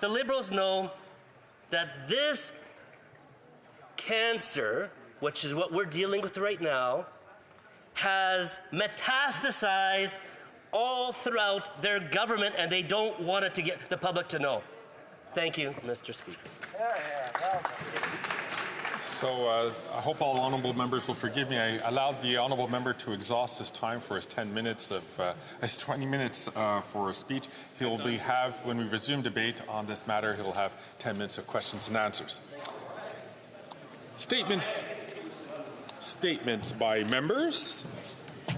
the Liberals know that this cancer, which is what we're dealing with right now, has metastasized all throughout their government, and they don't want it to get the public to know. Thank you, Mr. Speaker. So I hope all honourable members will forgive me. I allowed the honourable member to exhaust his time for his 10 minutes of his 20 minutes for a speech. When we resume debate on this matter, he'll have 10 minutes of questions and answers. Statements by members.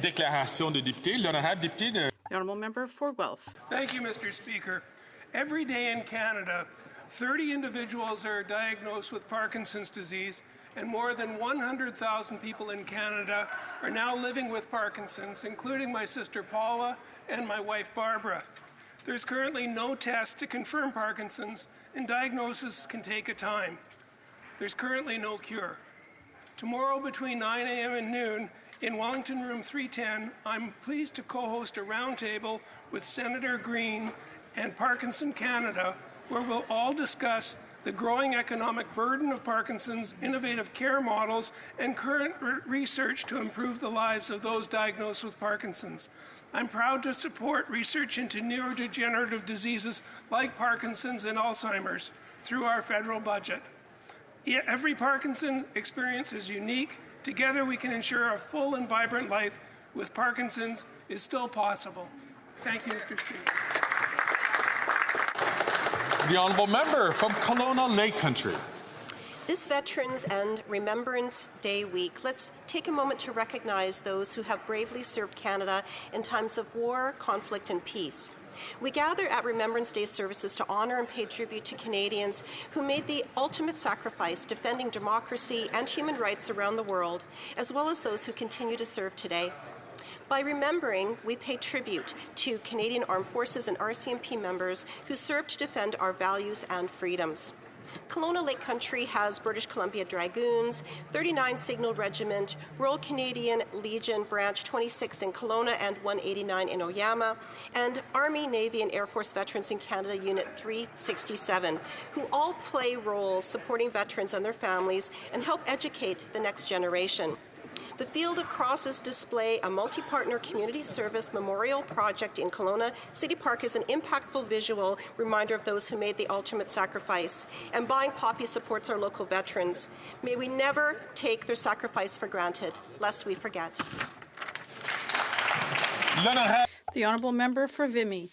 Déclaration de député. L'honorable député de... The honourable member for Guelph. Thank you, Mr. Speaker. Every day in Canada, 30 individuals are diagnosed with Parkinson's disease, and more than 100,000 people in Canada are now living with Parkinson's, including my sister Paula and my wife Barbara. There's currently no test to confirm Parkinson's, and diagnosis can take a time. There's currently no cure. Tomorrow between 9 a.m. and noon, in Wellington Room 310, I'm pleased to co-host a roundtable with Senator Green and Parkinson Canada, where we'll all discuss the growing economic burden of Parkinson's, innovative care models, and current research to improve the lives of those diagnosed with Parkinson's. I'm proud to support research into neurodegenerative diseases like Parkinson's and Alzheimer's through our federal budget. Every Parkinson experience is unique. Together we can ensure a full and vibrant life with Parkinson's is still possible. Thank you, Mr. Speaker. The honourable member from Kelowna Lake Country. This Veterans and Remembrance Day week, let's take a moment to recognize those who have bravely served Canada in times of war, conflict, and peace. We gather at Remembrance Day services to honour and pay tribute to Canadians who made the ultimate sacrifice defending democracy and human rights around the world, as well as those who continue to serve today. By remembering, we pay tribute to Canadian Armed Forces and RCMP members who serve to defend our values and freedoms. Kelowna Lake Country has British Columbia Dragoons, 39 Signal Regiment, Royal Canadian Legion Branch 26 in Kelowna and 189 in Oyama, and Army, Navy, and Air Force Veterans in Canada Unit 367, who all play roles supporting veterans and their families and help educate the next generation. The Field of Crosses display, a multi-partner community service memorial project in Kelowna City Park, is an impactful visual reminder of those who made the ultimate sacrifice. And Buying Poppy supports our local veterans. May we never take their sacrifice for granted, lest we forget. The honourable member for Vimy.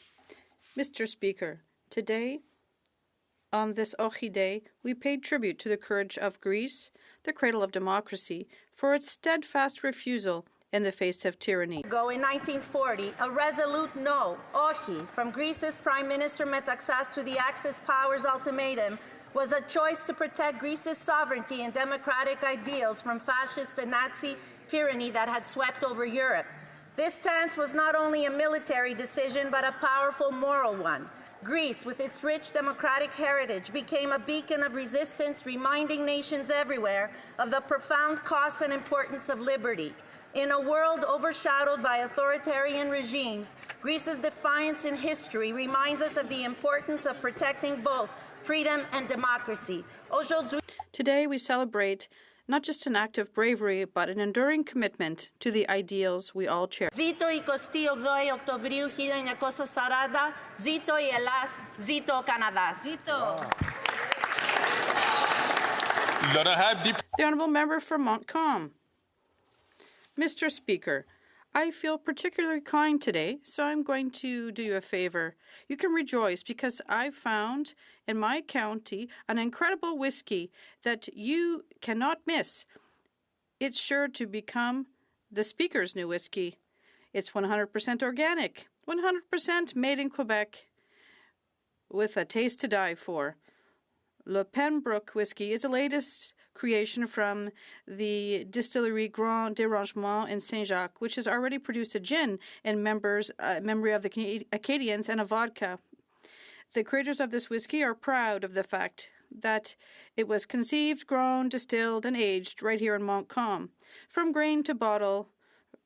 Mr. Speaker, today, on this HoC Day, we paid tribute to the courage of Greece, the cradle of democracy, for its steadfast refusal in the face of tyranny. In 1940, a resolute no, HoC, from Greece's Prime Minister Metaxas to the Axis powers ultimatum was a choice to protect Greece's sovereignty and democratic ideals from fascist and Nazi tyranny that had swept over Europe. This stance was not only a military decision, but a powerful moral one. Greece, with its rich democratic heritage, became a beacon of resistance, reminding nations everywhere of the profound cost and importance of liberty. In a world overshadowed by authoritarian regimes, Greece's defiance in history reminds us of the importance of protecting both freedom and democracy. Today we celebrate not just an act of bravery, but an enduring commitment to the ideals we all share. Zito 28 Οκτωβρίου 1940, Zito η Ελλάς, Zito ο Καναδάς. Zito. The honourable member for Montcalm. Mr. Speaker, I feel particularly kind today, so I'm going to do you a favor. You can rejoice because I found in my county an incredible whiskey that you cannot miss. It's sure to become the Speaker's new whiskey. It's 100% organic, 100% made in Quebec, with a taste to die for. Le Pembroke whiskey is the latest creation from the distillery Grand Dérangement in Saint-Jacques, which has already produced a gin in memory of the Acadians and a vodka. The creators of this whiskey are proud of the fact that it was conceived, grown, distilled, and aged right here in Montcalm. From grain to bottle,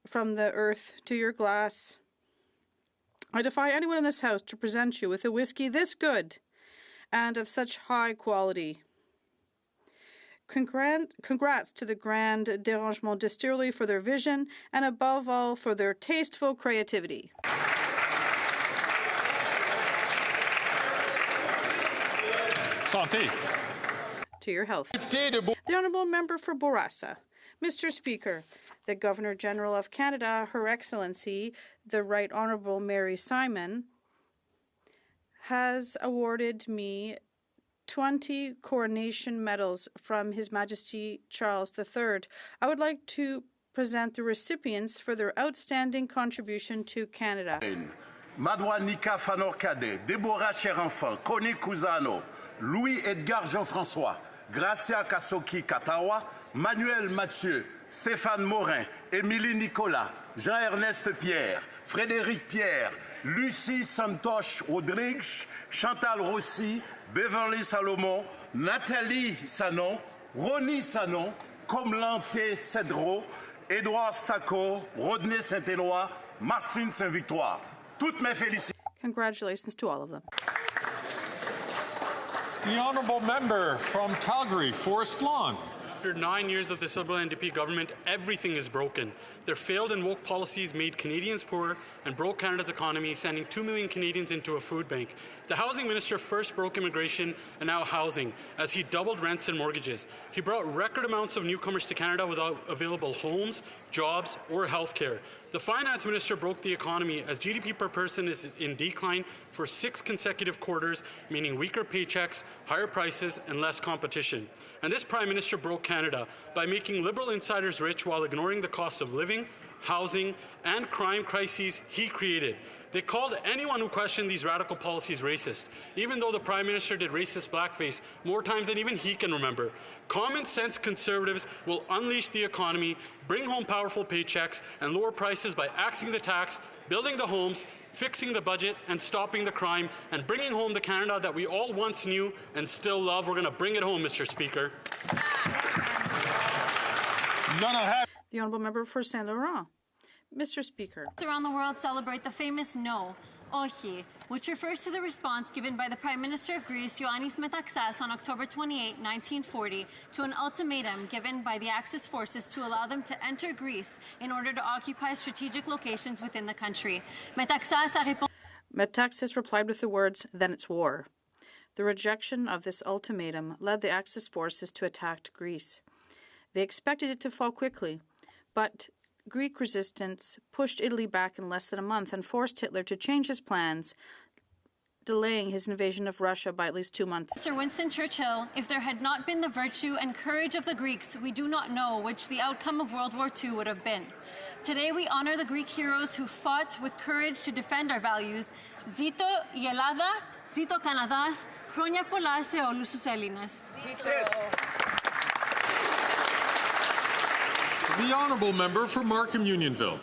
from the earth to your glass. I defy anyone in this house to present you with a whiskey this good and of such high quality. Congrats to the Grand Dérangement Distillery for their vision and above all for their tasteful creativity. Santé. To your health. The Honourable Member for Bourassa. Mr. Speaker, the Governor-General of Canada, Her Excellency, the Right Honourable Mary Simon, has awarded me 20 coronation medals from His Majesty Charles III. I would like to present the recipients for their outstanding contribution to Canada. Madouanika Fanor-Cadet, Deborah Cherenfant, Connie Cusano, Louis-Edgar Jean-François, Gracia Kasoki-Katawa, Manuel Mathieu, Stéphane Morin, Émilie Nicolas, Jean-Ernest Pierre, Frédéric Pierre, Lucie Santosh Rodrigues, Chantal Rossi, Beverly Salomon, Nathalie Sanon, Ronnie Sanon, Comlanté Cedro, Édouard Stacco, Rodney Saint-Éloi, Martine Saint-Victoire. Toutes mes félicitations. Congratulations to all of them. The Honourable Member from Calgary, Forest Lawn. After 9 years of this Liberal NDP government, everything is broken. Their failed and woke policies made Canadians poor and broke Canada's economy, sending 2 million Canadians into a food bank. The housing minister first broke immigration and now housing, as he doubled rents and mortgages. He brought record amounts of newcomers to Canada without available homes, jobs, or health care. The finance minister broke the economy as GDP per person is in decline for 6 consecutive quarters, meaning weaker paychecks, higher prices, and less competition. And this Prime Minister broke Canada by making Liberal insiders rich while ignoring the cost of living, housing, and crime crises he created. They called anyone who questioned these radical policies racist, even though the Prime Minister did racist blackface more times than even he can remember. Common sense Conservatives will unleash the economy, bring home powerful paychecks, and lower prices by axing the tax, building the homes, fixing the budget, and stopping the crime, and bringing home the Canada that we all once knew and still love. We're going to bring it home, Mr. Speaker. The Honourable Member for Saint Laurent. Mr. Speaker. Around the world celebrate the famous no, HoC, which refers to the response given by the Prime Minister of Greece, Ioannis Metaxas, on October 28, 1940, to an ultimatum given by the Axis forces to allow them to enter Greece in order to occupy strategic locations within the country. Metaxas replied with the words, "Then it's war." The rejection of this ultimatum led the Axis forces to attack Greece. They expected it to fall quickly, but Greek resistance pushed Italy back in less than a month and forced Hitler to change his plans, delaying his invasion of Russia by at least 2 months. Sir Winston Churchill, if there had not been the virtue and courage of the Greeks, we do not know which the outcome of World War II would have been. Today we honor the Greek heroes who fought with courage to defend our values. Zito η Ελλάδα, zito Καναδάς, χρόνια πολλά σε όλους τους Έλληνες. The Honourable Member for Markham Unionville.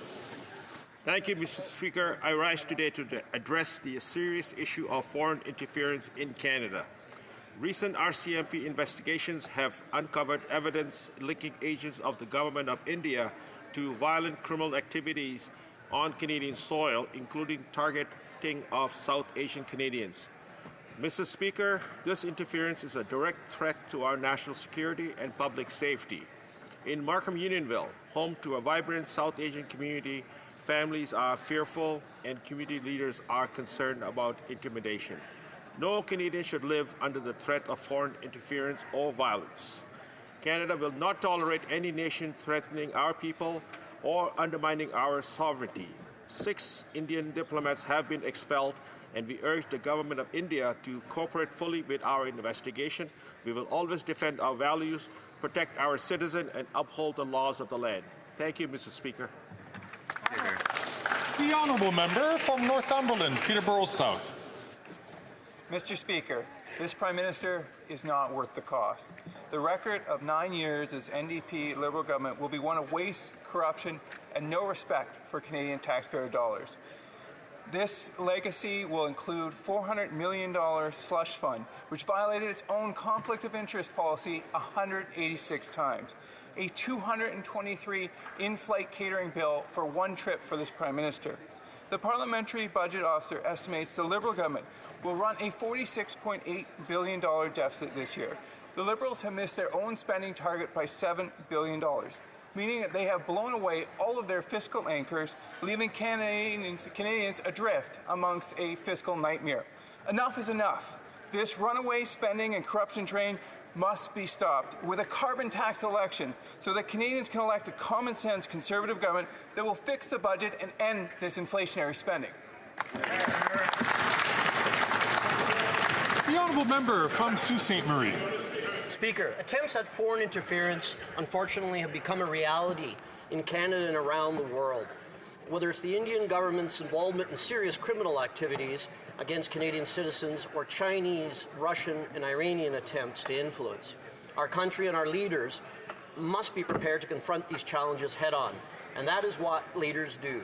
Thank you, Mr. Speaker. I rise today to address the serious issue of foreign interference in Canada. Recent RCMP investigations have uncovered evidence linking agents of the Government of India to violent criminal activities on Canadian soil, including targeting of South Asian Canadians. Mr. Speaker, this interference is a direct threat to our national security and public safety. In Markham Unionville, home to a vibrant South Asian community, families are fearful and community leaders are concerned about intimidation. No Canadian should live under the threat of foreign interference or violence. Canada will not tolerate any nation threatening our people or undermining our sovereignty. 6 Indian diplomats have been expelled, and we urge the Government of India to cooperate fully with our investigation. We will always defend our values, protect our citizens, and uphold the laws of the land. Thank you, Mr. Speaker. The Honourable Member from Northumberland, Peterborough South. Mr. Speaker, this Prime Minister is not worth the cost. The record of 9 years as NDP Liberal government will be one of waste, corruption, and no respect for Canadian taxpayer dollars. This legacy will include $400 million slush fund, which violated its own conflict of interest policy 186 times. A 223 in-flight catering bill for one trip for this Prime Minister. The Parliamentary Budget Officer estimates the Liberal government will run a $46.8 billion deficit this year. The Liberals have missed their own spending target by $7 billion, meaning that they have blown away all of their fiscal anchors, leaving Canadians adrift amongst a fiscal nightmare. Enough is enough. This runaway spending and corruption train must be stopped with a carbon tax election so that Canadians can elect a common-sense Conservative government that will fix the budget and end this inflationary spending. The honourable member from Sault Ste. Marie. Speaker, attempts at foreign interference unfortunately have become a reality in Canada and around the world. Whether it's the Indian government's involvement in serious criminal activities against Canadian citizens or Chinese, Russian, and Iranian attempts to influence, our country and our leaders must be prepared to confront these challenges head-on, and that is what leaders do.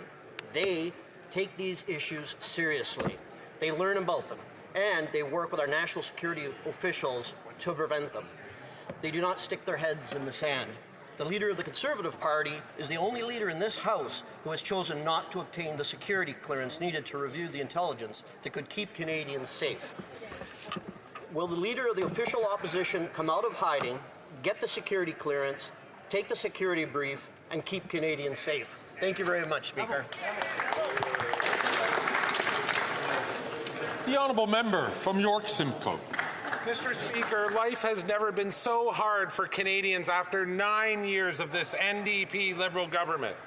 They take these issues seriously. They learn about them, and they work with our national security officials to prevent them. They do not stick their heads in the sand. The leader of the Conservative Party is the only leader in this House who has chosen not to obtain the security clearance needed to review the intelligence that could keep Canadians safe. Will the leader of the official opposition come out of hiding, get the security clearance, take the security brief, and keep Canadians safe? Thank you very much, Speaker. The honourable member from York Simcoe. Mr. Speaker, life has never been so hard for Canadians after 9 years of this NDP Liberal government.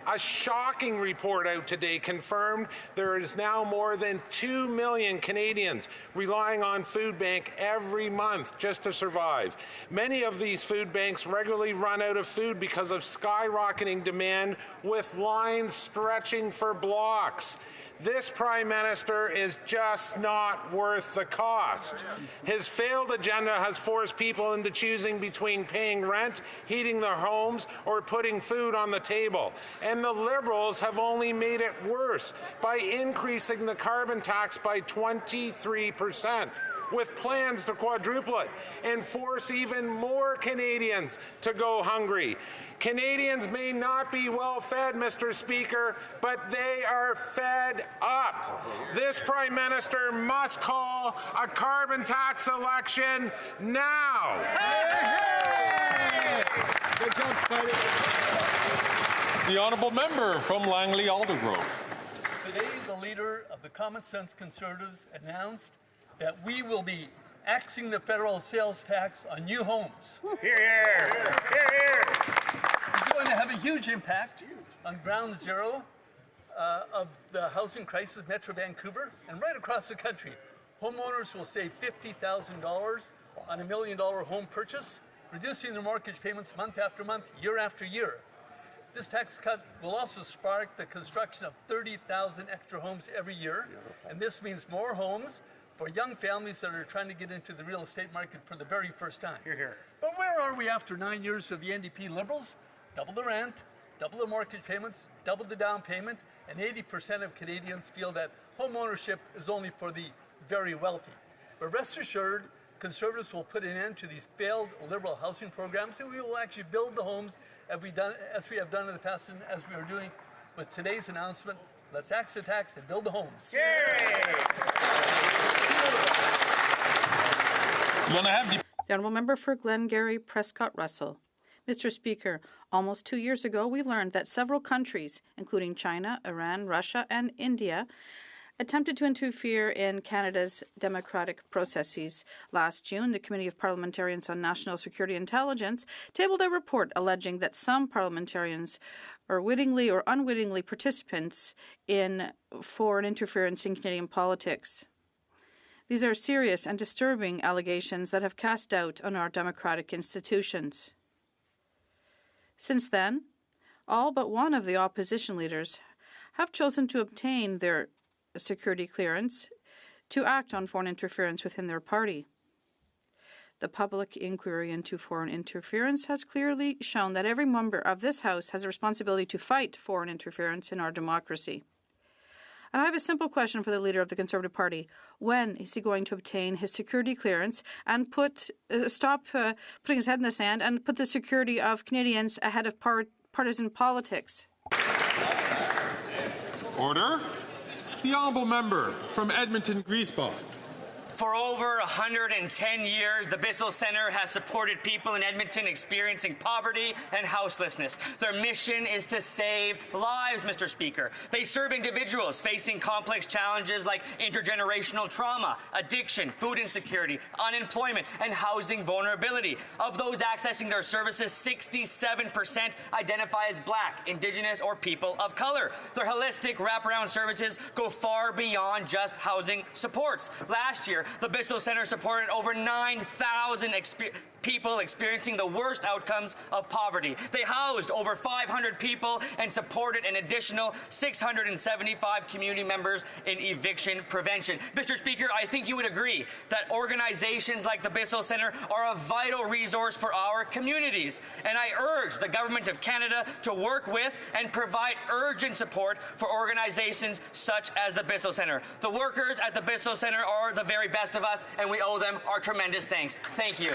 A shocking report out today confirmed there is now more than 2 million Canadians relying on food bank every month just to survive. Many of these food banks regularly run out of food because of skyrocketing demand, with lines stretching for blocks. This Prime Minister is just not worth the cost. His failed agenda has forced people into choosing between paying rent, heating their homes, or putting food on the table. And the Liberals have only made it worse by increasing the carbon tax by 23%. with plans to quadruple it and force even more Canadians to go hungry. Canadians may not be well fed, Mr. Speaker, but they are fed up. This Prime Minister must call a carbon tax election now. Good job, Scotty. The honourable member from Langley Aldergrove. Today, the leader of the Common Sense Conservatives announced that we will be axing the federal sales tax on new homes. Hear, hear. Hear, hear. This is going to have a huge impact on ground zero of the housing crisis, Metro Vancouver, and right across the country. Homeowners will save $50,000 on $1 million home purchase, reducing their mortgage payments month after month, year after year. This tax cut will also spark the construction of 30,000 extra homes every year, and this means more homes for young families that are trying to get into the real estate market for the very first time. Hear, hear. But where are we after 9 years of the NDP Liberals? Double the rent, double the mortgage payments, double the down payment, and 80% of Canadians feel that home ownership is only for the very wealthy. But rest assured, Conservatives will put an end to these failed Liberal housing programs, and we will actually build the homes as we have done in the past and as we are doing with today's announcement. Let's axe the tax and build the homes. The honourable member for Glengarry Prescott Russell. Mr. Speaker, almost 2 years ago, we learned that several countries, including China, Iran, Russia, and India, attempted to interfere in Canada's democratic processes. Last June, the Committee of Parliamentarians on National Security Intelligence tabled a report alleging that some parliamentarians are wittingly or unwittingly participants in foreign interference in Canadian politics. These are serious and disturbing allegations that have cast doubt on our democratic institutions. Since then, all but one of the opposition leaders have chosen to obtain their security clearance to act on foreign interference within their party. The public inquiry into foreign interference has clearly shown that every member of this House has a responsibility to fight foreign interference in our democracy. And I have a simple question for the leader of the Conservative Party. When is he going to obtain his security clearance and stop putting his head in the sand and put the security of Canadians ahead of partisan politics? Order. The honourable member from Edmonton Griesbach. For over 110 years, the Bissell Centre has supported people in Edmonton experiencing poverty and houselessness. Their mission is to save lives, Mr. Speaker. They serve individuals facing complex challenges like intergenerational trauma, addiction, food insecurity, unemployment, and housing vulnerability. Of those accessing their services, 67% identify as Black, Indigenous, or people of color. Their holistic wraparound services go far beyond just housing supports. Last year, the Bissell Centre supported over 9,000 people experiencing the worst outcomes of poverty. They housed over 500 people and supported an additional 675 community members in eviction prevention. Mr. Speaker, I think you would agree that organizations like the Bissell Centre are a vital resource for our communities. And I urge the Government of Canada to work with and provide urgent support for organizations such as the Bissell Centre. The workers at the Bissell Centre are the very best of us, and we owe them our tremendous thanks. Thank you.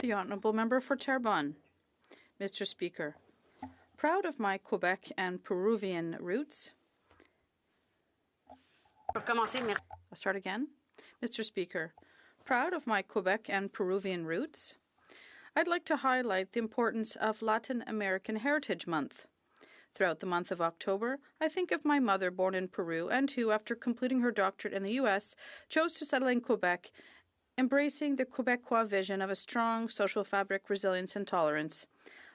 The Honourable Member for Terrebonne. Mr. Speaker, proud of my Quebec and Peruvian roots. I'll start again. Mr. Speaker, proud of my Quebec and Peruvian roots, I'd like to highlight the importance of Latin American Heritage Month. Throughout the month of October, I think of my mother born in Peru and who, after completing her doctorate in the U.S., chose to settle in Quebec, embracing the Quebecois vision of a strong social fabric, resilience, and tolerance.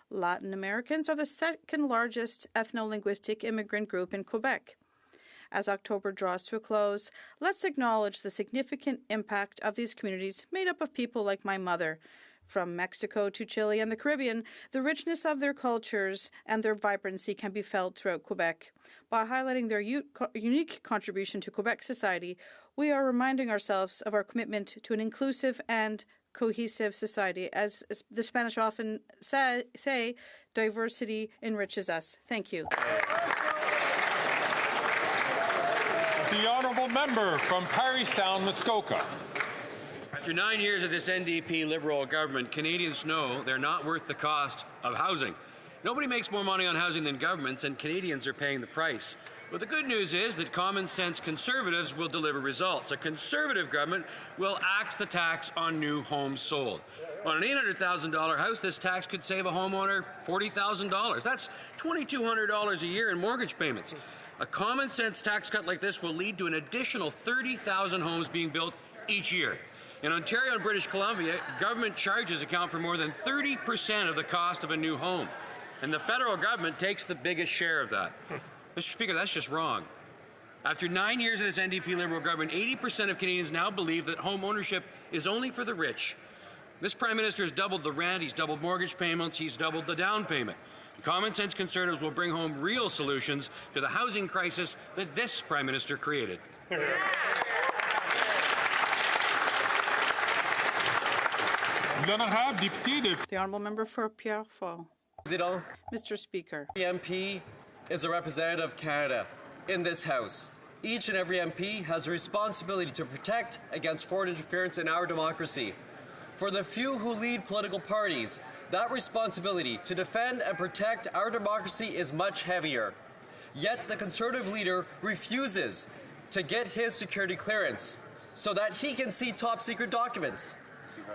Latin Americans are the second largest ethno-linguistic immigrant group in Quebec. As October draws to a close, let's acknowledge the significant impact of these communities made up of people like my mother. From Mexico to Chile and the Caribbean, the richness of their cultures and their vibrancy can be felt throughout Quebec. By highlighting their unique contribution to Quebec society, we are reminding ourselves of our commitment to an inclusive and cohesive society. As the Spanish often say, diversity enriches us. Thank you. The Honourable Member from Parry Sound, Muskoka. After 9 years of this NDP Liberal government, Canadians know they're not worth the cost of housing. Nobody makes more money on housing than governments, and Canadians are paying the price. But the good news is that common sense Conservatives will deliver results. A Conservative government will axe the tax on new homes sold. On an $800,000 house, this tax could save a homeowner $40,000. That's $2,200 a year in mortgage payments. A common sense tax cut like this will lead to an additional 30,000 homes being built each year. In Ontario and British Columbia, government charges account for more than 30% of the cost of a new home. And the federal government takes the biggest share of that. Mr. Speaker, that's just wrong. After 9 years of this NDP Liberal government, 80% of Canadians now believe that home ownership is only for the rich. This Prime Minister has doubled the rent, he's doubled mortgage payments, he's doubled the down payment. Common sense Conservatives will bring home real solutions to the housing crisis that this Prime Minister created. The Honourable Member for Pierrefonds. Mr. Speaker. Every MP is a representative of Canada in this House. Each and every MP has a responsibility to protect against foreign interference in our democracy. For the few who lead political parties, that responsibility to defend and protect our democracy is much heavier. Yet the Conservative leader refuses to get his security clearance so that he can see top-secret documents.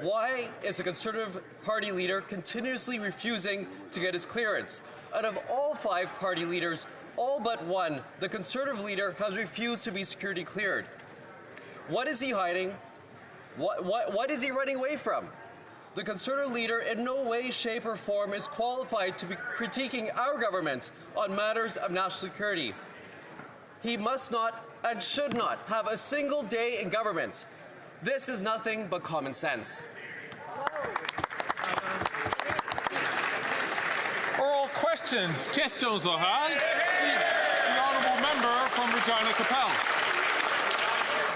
Why is the Conservative Party leader continuously refusing to get his clearance? Out of all 5 party leaders, all but one, the Conservative leader has refused to be security cleared. What is he hiding? What is he running away from? The Conservative leader in no way, shape, or form is qualified to be critiquing our government on matters of national security. He must not and should not have a single day in government. This is nothing but common sense. Oral questions. Questions orales. The Honourable Member from Regina Capel.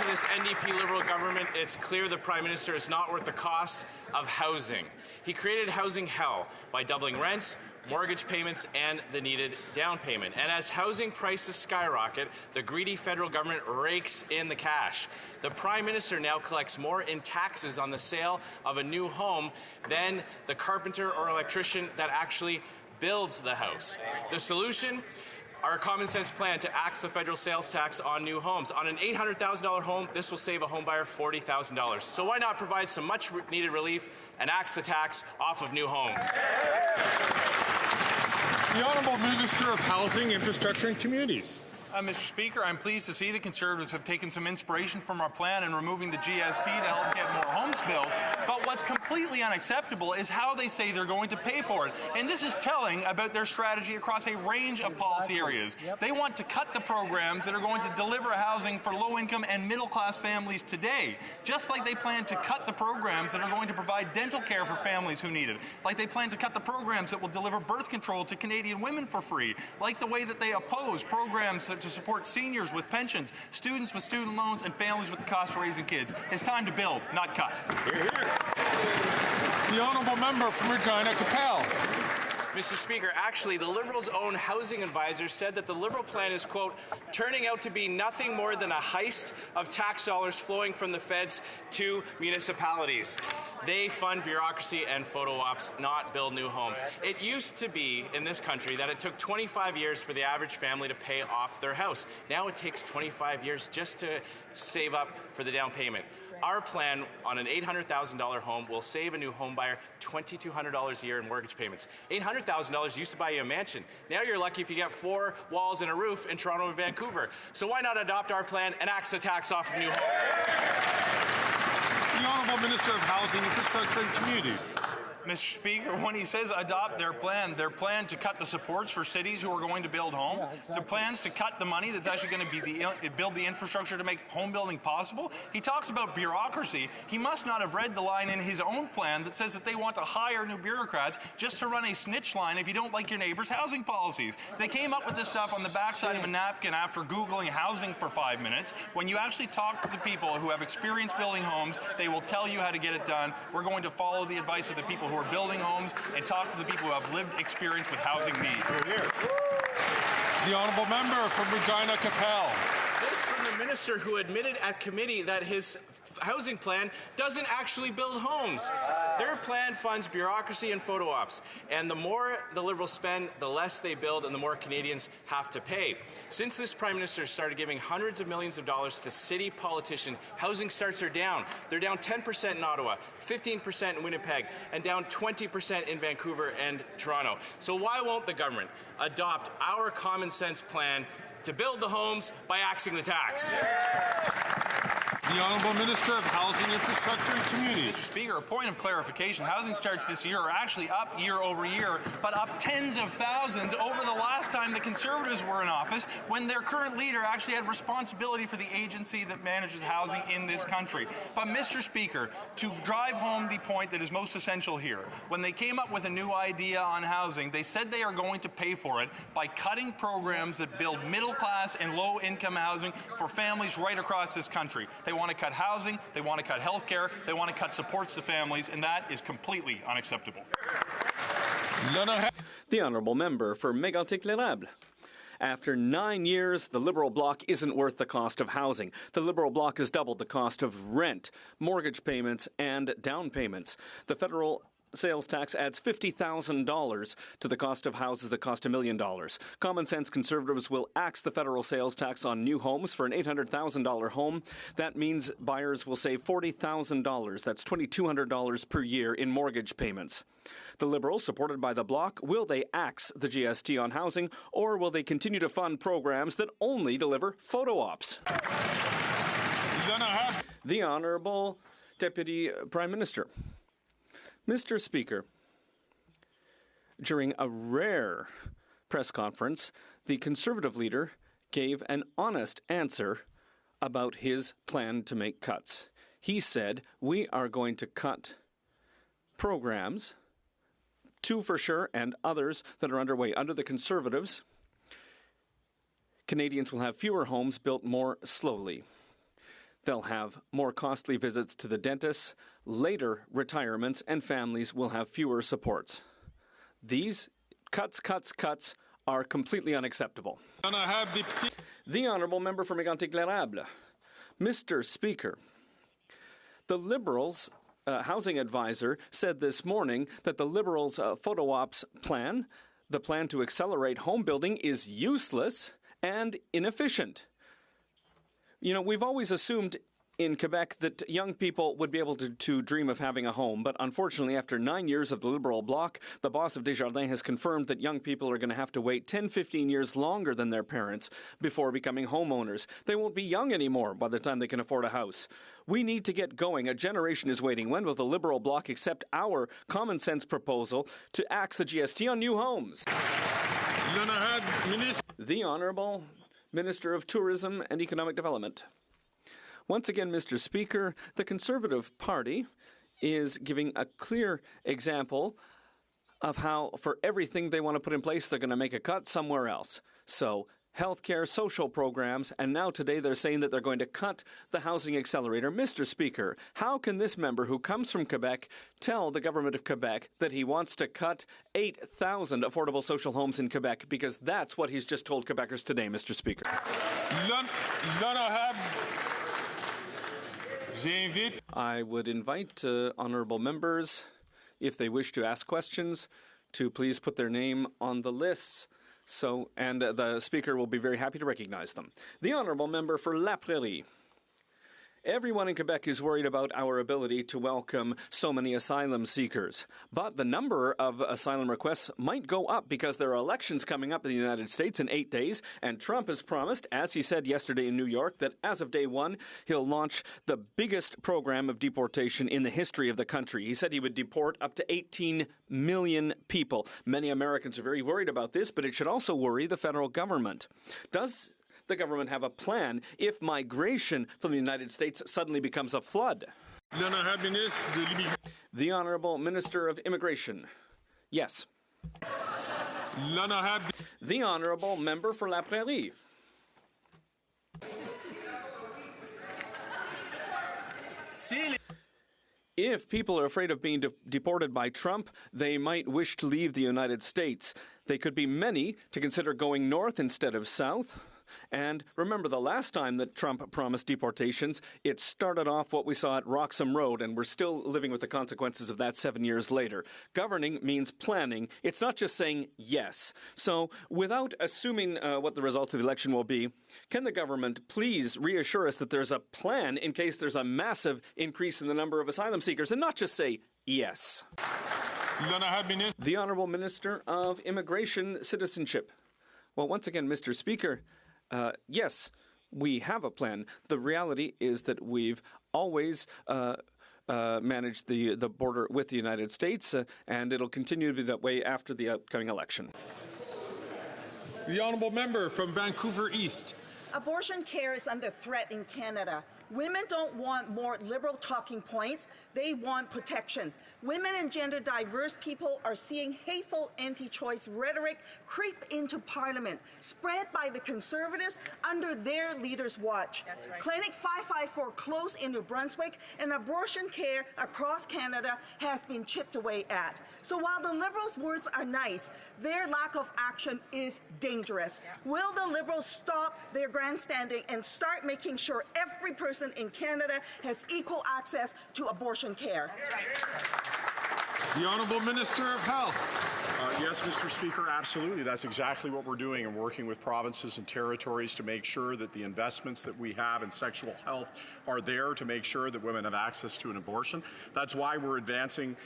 To this NDP Liberal government, it's clear the Prime Minister is not worth the cost of housing. He created housing hell by doubling rents, mortgage payments, and the needed down payment. And as housing prices skyrocket, the greedy federal government rakes in the cash. The Prime Minister now collects more in taxes on the sale of a new home than the carpenter or electrician that actually builds the house. The solution? our common sense plan to axe the federal sales tax on new homes. On an $800,000 home, this will save a home buyer $40,000. So why not provide some much needed relief and axe the tax off of new homes? The Honourable Minister of Housing, Infrastructure and Communities. Mr. Speaker, I'm pleased to see the Conservatives have taken some inspiration from our plan in removing the GST to help get more homes built. But what's completely unacceptable is how they say they're going to pay for it. And this is telling about their strategy across a range of policy areas. They want to cut the programs that are going to deliver housing for low-income and middle-class families today, just like they plan to cut the programs that are going to provide dental care for families who need it, like they plan to cut the programs that will deliver birth control to Canadian women for free, like the way that they oppose programs to support seniors with pensions, students with student loans, and families with the cost of raising kids. It's time to build, not cut. Hear, hear. The Honourable Member from Regina Capel. Mr. Speaker, actually, the Liberals' own housing advisor said that the Liberal plan is, quote, turning out to be nothing more than a heist of tax dollars flowing from the feds to municipalities. They fund bureaucracy and photo ops, not build new homes. It used to be in this country that it took 25 years for the average family to pay off their house. Now it takes 25 years just to save up for the down payment. Our plan on an $800,000 home will save a new home buyer $2,200 a year in mortgage payments. $800,000 used to buy you a mansion. Now you're lucky if you get 4 walls and a roof in Toronto and Vancouver. So why not adopt our plan and axe the tax off of new homes? The Honourable Minister of Housing, Infrastructure and Communities. Mr. Speaker, when he says adopt their plan to cut the supports for cities who are going to build home, their plans to cut the money that's actually going to build the infrastructure to make home building possible. He talks about bureaucracy. He must not have read the line in his own plan that says that they want to hire new bureaucrats just to run a snitch line if you don't like your neighbor's housing policies. They came up with this stuff on the backside of a napkin after Googling housing for 5 minutes. When you actually talk to the people who have experience building homes, they will tell you how to get it done. We're going to follow the advice of the people who are building homes and talk to the people who have lived experience with housing needs. The Honourable Member from Regina Capel. This from the minister who admitted at committee that his housing plan doesn't actually build homes. Their plan funds bureaucracy and photo ops. And the more the Liberals spend, the less they build and the more Canadians have to pay. Since this Prime Minister started giving hundreds of millions of dollars to city politicians, housing starts are down. They're down 10% in Ottawa, 15% in Winnipeg, and down 20% in Vancouver and Toronto. So why won't the government adopt our common sense plan to build the homes by axing the tax? The Honourable Minister of Housing, Infrastructure and Communities. Mr. Speaker, a point of clarification. Housing starts this year are actually up year over year, but up tens of thousands over the last time the Conservatives were in office, when their current leader actually had responsibility for the agency that manages housing in this country. But Mr. Speaker, to drive home the point that is most essential here, when they came up with a new idea on housing, they said they are going to pay for it by cutting programs that build middle-class and low-income housing for families right across this country. They want to cut housing, they want to cut health care, they want to cut supports to families, and that is completely unacceptable. The Honourable Member for Mégantic-L'Érable. After 9 years, the Liberal bloc isn't worth the cost of housing. The Liberal bloc has doubled the cost of rent, mortgage payments, and down payments. The federal sales tax adds $50,000 to the cost of houses that cost $1 million. Common sense Conservatives will axe the federal sales tax on new homes for an $800,000 home. That means buyers will save $40,000. That's $2,200 per year in mortgage payments. The Liberals, supported by the Bloc, will they axe the GST on housing, or will they continue to fund programs that only deliver photo ops? The Honourable Deputy Prime Minister. Mr. Speaker, during a rare press conference, the Conservative leader gave an honest answer about his plan to make cuts. He said, we are going to cut programs, 2 for sure, and others that are underway. Under the Conservatives, Canadians will have fewer homes built more slowly. They'll have more costly visits to the dentist, later retirements, and families will have fewer supports. These cuts are completely unacceptable. The Honourable Member for Mégantic-L'Érable. Mr. Speaker, the Liberals' housing advisor said this morning that the Liberals' photo ops plan the plan to accelerate home building is useless and inefficient. You know, we've always assumed in Quebec that young people would be able to dream of having a home, but unfortunately, after 9 years of the Liberal bloc, the boss of Desjardins has confirmed that young people are going to have to wait 10-15 years longer than their parents before becoming homeowners. They won't be young anymore by the time they can afford a house. We need to get going. A generation is waiting. When will the Liberal bloc accept our common sense proposal to axe the GST on new homes? The Honourable Minister of Tourism and Economic Development. Once again, Mr. Speaker, the Conservative Party is giving a clear example of how, for everything they want to put in place, they're going to make a cut somewhere else. So, healthcare, social programs, and now today they're saying that they're going to cut the housing accelerator. Mr. Speaker, how can this member who comes from Quebec tell the government of Quebec that he wants to cut 8,000 affordable social homes in Quebec? Because that's what he's just told Quebecers today, Mr. Speaker. I would invite honourable members, if they wish to ask questions, to please put their name on the lists. And the Speaker will be very happy to recognize them. The honourable member for La Prairie. Everyone in Quebec is worried about our ability to welcome so many asylum seekers. But the number of asylum requests might go up because there are elections coming up in the United States in 8 days, and Trump has promised, as he said yesterday in New York, that as of day one, he'll launch the biggest program of deportation in the history of the country. He said he would deport up to 18 million people. Many Americans are very worried about this, but it should also worry the federal government. Does the government have a plan if migration from the United States suddenly becomes a flood? The Honourable Minister of Immigration. Yes. The Honourable Member for La Prairie. If people are afraid of being deported by Trump, they might wish to leave the United States. They could be many to consider going north instead of south. And remember, the last time that Trump promised deportations, it started off what we saw at Roxham Road, and we're still living with the consequences of that 7 years later. Governing means planning. It's not just saying yes. So, without assuming what the results of the election will be, can the government please reassure us that there's a plan in case there's a massive increase in the number of asylum seekers, and not just say yes? The Honourable Minister of Immigration Citizenship. Well, once again, Mr. Speaker, yes, we have a plan. The reality is that we've always managed the border with the United States, and it'll continue to be that way after the upcoming election. The Honourable Member from Vancouver East. Abortion care is under threat in Canada. Women don't want more liberal talking points. They want protection. Women and gender diverse people are seeing hateful anti-choice rhetoric creep into Parliament, spread by the Conservatives under their leaders' watch. That's right. Clinic 554 closed in New Brunswick, and abortion care across Canada has been chipped away at. So while the Liberals' words are nice, their lack of action is dangerous. Yeah. Will the Liberals stop their grandstanding and start making sure every person in Canada has equal access to abortion care? The Honourable Minister of Health. Yes, Mr. Speaker, absolutely. That's exactly what we're doing and working with provinces and territories to make sure that the investments that we have in sexual health are there to make sure that women have access to an abortion. That's why we're advancing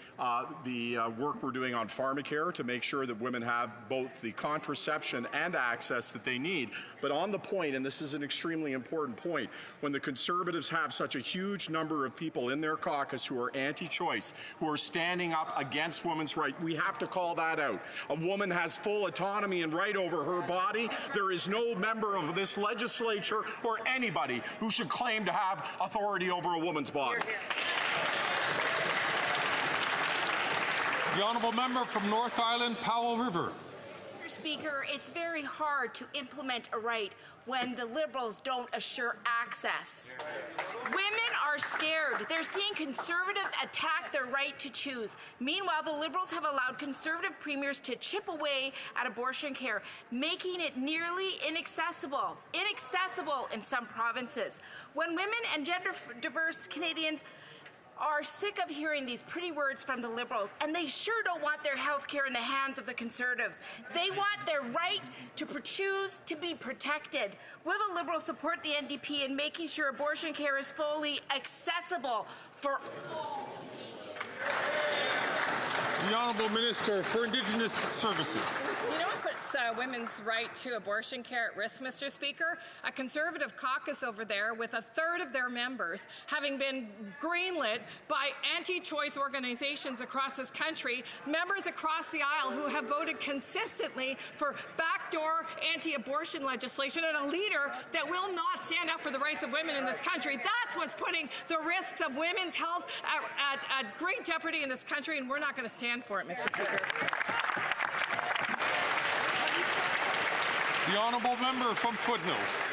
the work we're doing on pharmacare to make sure that women have both the contraception and access that they need. But on the point, and this is an extremely important point, when the Conservatives have such a huge number of people in their caucus who are anti-choice, who are standing up against women's rights, we have to call that out. A woman has full autonomy and right over her body. There is no member of this legislature or anybody who should claim to have authority over a woman's body. The Honourable Member from North Island, Powell River. Mr. Speaker, it's very hard to implement a right when the Liberals don't assure access. Women are scared. They're seeing Conservatives attack their right to choose. Meanwhile, the Liberals have allowed Conservative premiers to chip away at abortion care, making it nearly inaccessible in some provinces. When women and gender-diverse Canadians are sick of hearing these pretty words from the Liberals, and they sure don't want their health care in the hands of the Conservatives. They want their right to choose to be protected. Will the Liberals support the NDP in making sure abortion care is fully accessible for all? The Honourable Minister for Indigenous Services. You know what puts women's right to abortion care at risk, Mr. Speaker? A Conservative caucus over there with a third of their members having been greenlit by anti-choice organizations across this country, members across the aisle who have voted consistently for backdoor anti-abortion legislation, and a leader that will not stand up for the rights of women in this country. That's what's putting the risks of women's health at great jeopardy in this country, and we're not going to stand for it, Mr. Speaker. The Honourable Member from Foothills.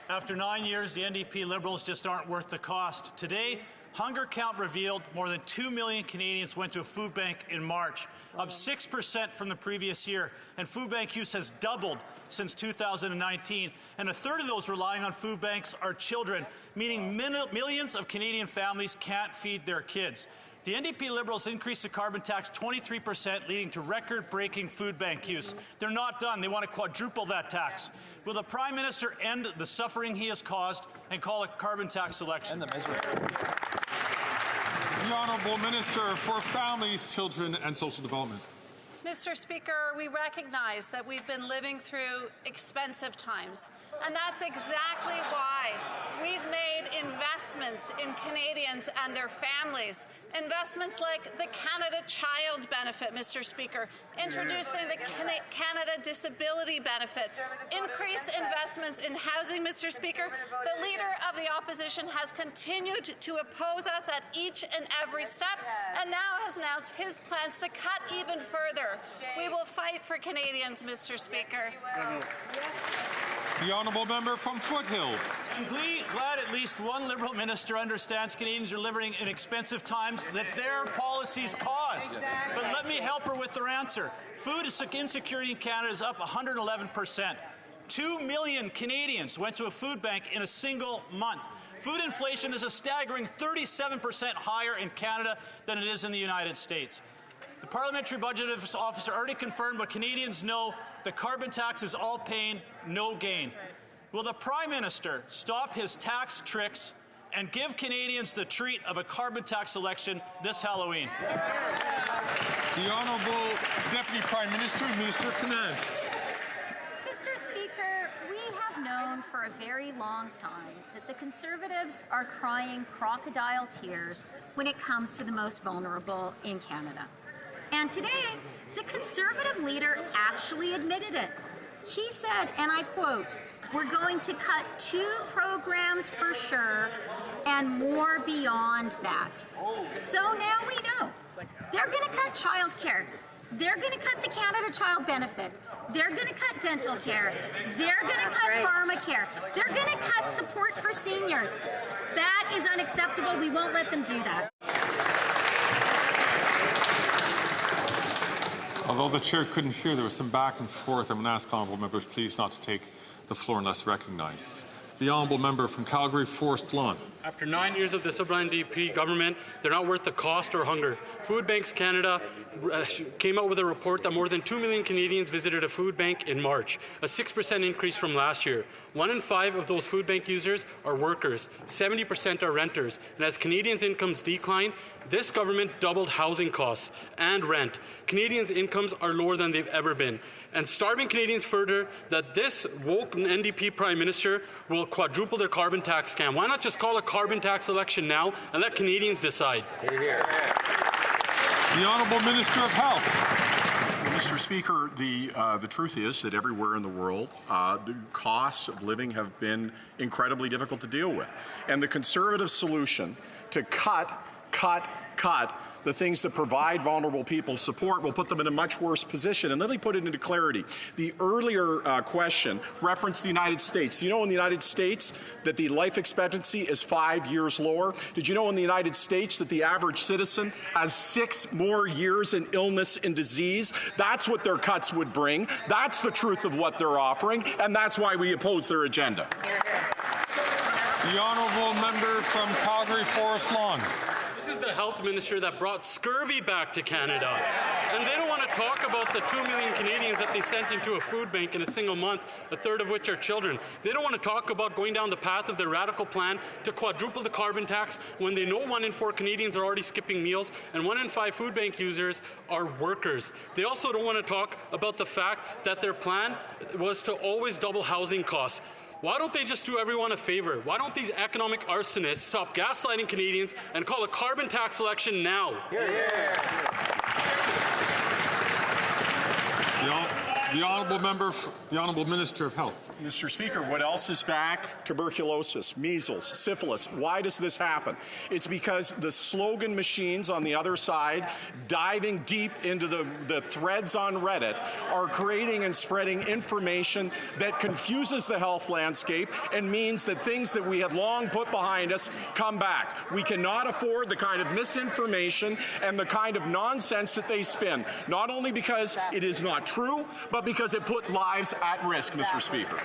After 9 years, the NDP Liberals just aren't worth the cost. Today, Hunger Count revealed more than 2 million Canadians went to a food bank in March, up 6% from the previous year, and food bank use has doubled since 2019, and a third of those relying on food banks are children, meaning millions of Canadian families can't feed their kids. The NDP Liberals increased the carbon tax 23%, leading to record-breaking food bank use. They're not done. They want to quadruple that tax. Will the Prime Minister end the suffering he has caused and call a carbon tax election? The Honourable Minister for Families, Children and Social Development. Mr. Speaker, we recognize that we've been living through expensive times, and that's exactly why we've made investments in Canadians and their families. Investments like the Canada Child Benefit, Mr. Speaker, introducing the Canada Disability Benefit, increased investments in housing, Mr. Speaker. The Leader of the Opposition has continued to oppose us at each and every step, and now has announced his plans to cut even further. We will fight for Canadians, Mr. Speaker. The Honourable Member from Foothills. I'm glad at least one Liberal minister understands Canadians are living in expensive times that their policies caused. But let me help her with her answer. Food insecurity in Canada is up 111%. 2 million Canadians went to a food bank in a single month. Food inflation is a staggering 37% higher in Canada than it is in the United States. The Parliamentary Budget Officer already confirmed what Canadians know: the carbon tax is all pain, no gain. Will the Prime Minister stop his tax tricks and give Canadians the treat of a carbon tax election this Halloween? The Honourable Deputy Prime Minister and Minister of Finance. Mr. Speaker, we have known for a very long time that the Conservatives are crying crocodile tears when it comes to the most vulnerable in Canada. And today, the Conservative leader actually admitted it. He said, and I quote, "We're going to cut 2 programs for sure and more beyond that." So now we know they're going to cut childcare. They're going to cut the Canada Child Benefit. They're going to cut dental care. They're going to cut pharmacare. They're going to cut support for seniors. That is unacceptable. We won't let them do that. Although the Chair couldn't hear, there was some back and forth. I'm going to ask Honourable Members please not to take the floor unless recognised. The Honourable Member from Calgary, Forest Lawn. After 9 years of the Liberal NDP government, they're not worth the cost or hunger. Food Banks Canada came out with a report that more than 2 million Canadians visited a food bank in March, a 6% increase from last year. 1 in 5 of those food bank users are workers, 70% are renters, and as Canadians' incomes decline, this government doubled housing costs and rent. Canadians' incomes are lower than they've ever been. And starving Canadians further that this woke NDP Prime Minister will quadruple their carbon tax scam. Why not just call a carbon tax election now and let Canadians decide? The Honourable Minister of Health. Mr. Speaker, the truth is that everywhere in the world, the costs of living have been incredibly difficult to deal with. And the Conservative solution to cut the things that provide vulnerable people support will put them in a much worse position. And let me put it into clarity. The earlier question referenced the United States. Do you know in the United States that the life expectancy is 5 years lower? Did you know in the United States that the average citizen has 6 more years in illness and disease? That's what their cuts would bring. That's the truth of what they're offering, and that's why we oppose their agenda. The Honourable Member from Calgary, Forest Lawn. This is the health minister that brought scurvy back to Canada. And they don't want to talk about the 2 million Canadians that they sent into a food bank in a single month, a third of which are children. They don't want to talk about going down the path of their radical plan to quadruple the carbon tax when they know 1 in 4 Canadians are already skipping meals and 1 in 5 food bank users are workers. They also don't want to talk about the fact that their plan was to always double housing costs. Why don't they just do everyone a favor? Why don't these economic arsonists stop gaslighting Canadians and call a carbon tax election now? The Honourable Minister of Health. Mr. Speaker, what else is back? Tuberculosis, measles, syphilis. Why does this happen? It's because the slogan machines on the other side, diving deep into the threads on Reddit, are creating and spreading information that confuses the health landscape and means that things that we had long put behind us come back. We cannot afford the kind of misinformation and the kind of nonsense that they spin, not only because it is not true, but because it put lives at risk, Mr. Speaker.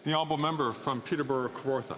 The honourable member from Peterborough-Kawartha.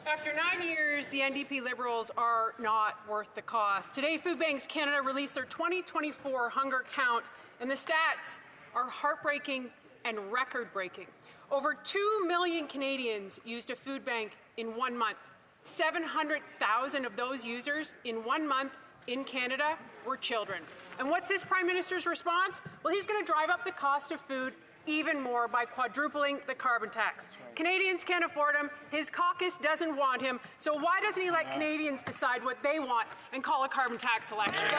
After 9 years, the NDP Liberals are not worth the cost. Today, Food Banks Canada released their 2024 hunger count, and the stats are heartbreaking and record-breaking. Over 2 million Canadians used a food bank in 1 month. 700,000 of those users in 1 month in Canada were children. And what's this Prime Minister's response? Well, he's going to drive up the cost of food even more by quadrupling the carbon tax. Canadians can't afford him. His caucus doesn't want him. So why doesn't he let Canadians decide what they want and call a carbon tax election?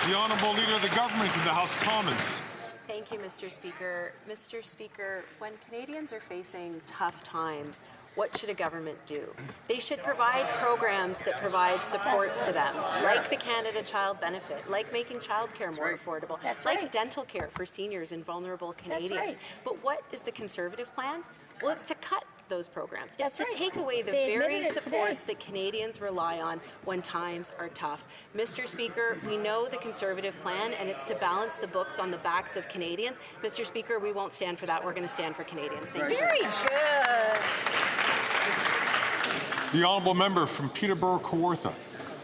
The Honourable Leader of the Government in the House of Commons. Thank you, Mr. Speaker. Mr. Speaker, when Canadians are facing tough times, what should a government do? They should provide programs that provide supports to them, like the Canada Child Benefit, like making childcare more affordable, like dental care for seniors and vulnerable Canadians. But what is the Conservative plan? Well, it's to cut those programs. It's to take away the very supports that Canadians rely on when times are tough. Mr. Speaker, we know the Conservative plan, and it's to balance the books on the backs of Canadians. Mr. Speaker, we won't stand for that. We're going to stand for Canadians. Thank you. Very good. The honourable member from Peterborough-Kawartha.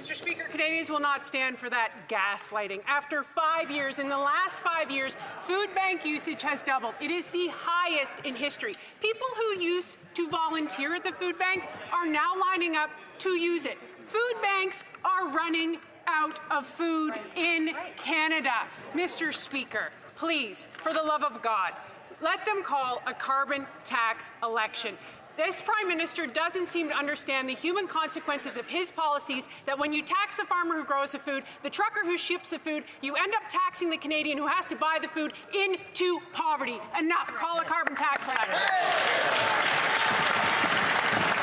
Mr. Speaker, Canadians will not stand for that gaslighting. After 5 years, in the last 5 years, food bank usage has doubled. It is the highest in history. People who used to volunteer at the food bank are now lining up to use it. Food banks are running out of food in Canada. Mr. Speaker, please, for the love of God, let them call a carbon tax election. This Prime Minister doesn't seem to understand the human consequences of his policies, that when you tax the farmer who grows the food, the trucker who ships the food, you end up taxing the Canadian who has to buy the food into poverty. Enough. Call a carbon tax election.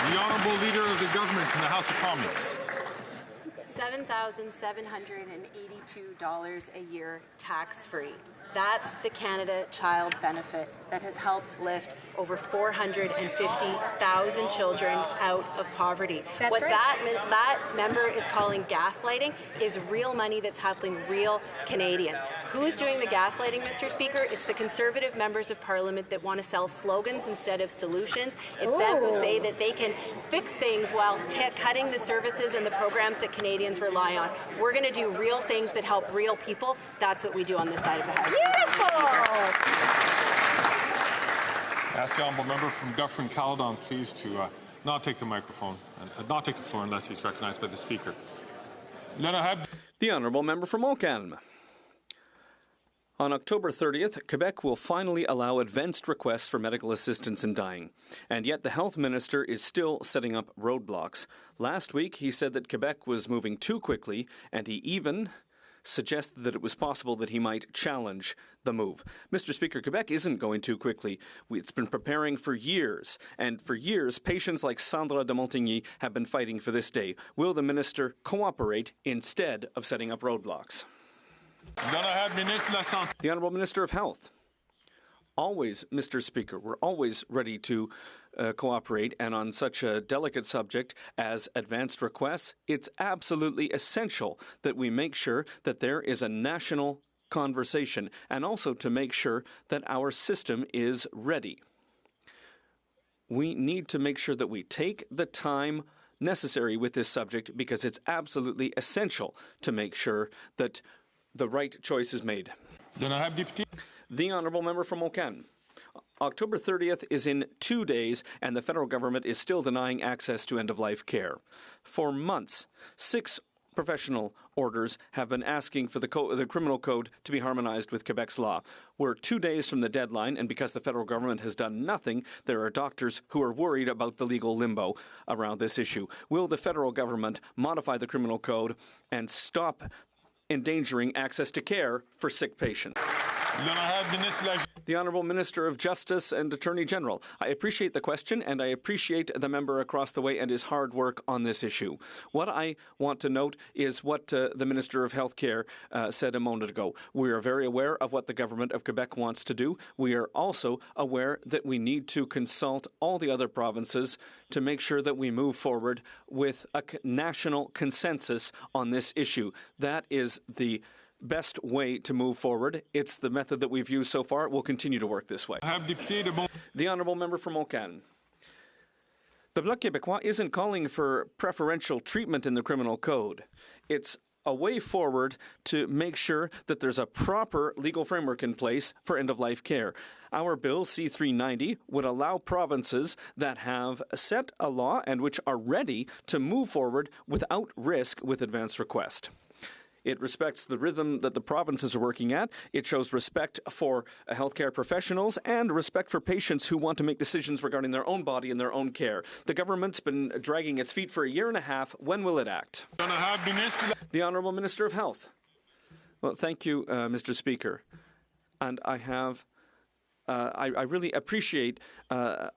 The Honourable Leader of the Government in the House of Commons. $7,782 a year tax-free. That's the Canada Child Benefit that has helped lift over 450,000 children out of poverty. That member is calling gaslighting is real money that's helping real Canadians. Who's doing the gaslighting, Mr. Speaker? It's the Conservative members of Parliament that want to sell slogans instead of solutions. It's them who say that they can fix things while cutting the services and the programs that Canadians rely on. We're going to do real things that help real people. That's what we do on this side of the House. Beautiful! I ask the honourable member from Dufferin-Caledon, please, to not take the microphone and not take the floor unless he's recognised by the Speaker. The honourable member from Montcalm. On October 30th, Quebec will finally allow advanced requests for medical assistance in dying. And yet the health minister is still setting up roadblocks. Last week, he said that Quebec was moving too quickly, and he even suggested that it was possible that he might challenge the move. Mr. Speaker, Quebec isn't going too quickly. It's been preparing for years, and for years, patients like Sandra de Montigny have been fighting for this day. Will the minister cooperate instead of setting up roadblocks? The Honourable Minister of Health. Always, Mr. Speaker, we're always ready to cooperate, and on such a delicate subject as advanced requests, it's absolutely essential that we make sure that there is a national conversation and also to make sure that our system is ready. We need to make sure that we take the time necessary with this subject because it's absolutely essential to make sure that the right choice is made. The Honourable Member from Okan. October 30th is in 2 days, and the federal government is still denying access to end-of-life care. For months, 6 professional orders have been asking for the criminal code to be harmonized with Quebec's law. We're 2 days from the deadline, and because the federal government has done nothing, there are doctors who are worried about the legal limbo around this issue. Will the federal government modify the criminal code and stop endangering access to care for sick patients? The Honourable Minister of Justice and Attorney General. I appreciate the question and I appreciate the member across the way and his hard work on this issue. What I want to note is what the Minister of Healthcare said a moment ago. We are very aware of what the government of Quebec wants to do. We are also aware that we need to consult all the other provinces to make sure that we move forward with a national consensus on this issue. That is the best way to move forward. It's the method that we've used so far. We'll continue to work this way. The Honourable Member from Okan. The Bloc Québécois isn't calling for preferential treatment in the criminal code. It's a way forward to make sure that there's a proper legal framework in place for end-of-life care. Our bill, C-390, would allow provinces that have set a law and which are ready to move forward without risk with advance request. It respects the rhythm that the provinces are working at. It shows respect for healthcare professionals and respect for patients who want to make decisions regarding their own body and their own care. The government's been dragging its feet for a year and a half. When will it act? The Honourable Minister of Health. Well, thank you, Mr. Speaker. And I have, I really appreciate the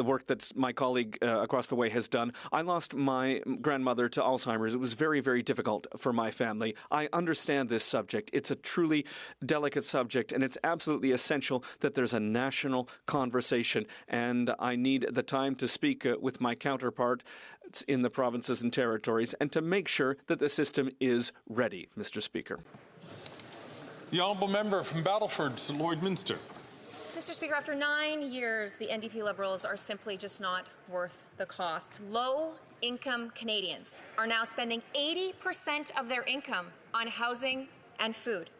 work that my colleague across the way has done. I lost my grandmother to Alzheimer's. It was very, very difficult for my family. I understand this subject. It's a truly delicate subject, and it's absolutely essential that there's a national conversation. And I need the time to speak with my counterpart in the provinces and territories and to make sure that the system is ready, Mr. Speaker. The Honourable Member from Battleford, Lloydminster. Mr. Speaker, after 9 years, the NDP Liberals are simply just not worth the cost. Low-income Canadians are now spending 80% of their income on housing and food.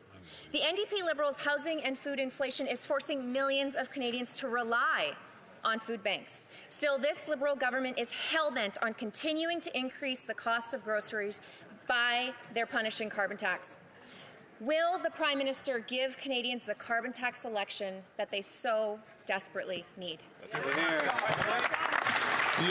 The NDP Liberals' housing and food inflation is forcing millions of Canadians to rely on food banks. Still, this Liberal government is hell-bent on continuing to increase the cost of groceries by their punishing carbon tax. Will the Prime Minister give Canadians the carbon tax election that they so desperately need? The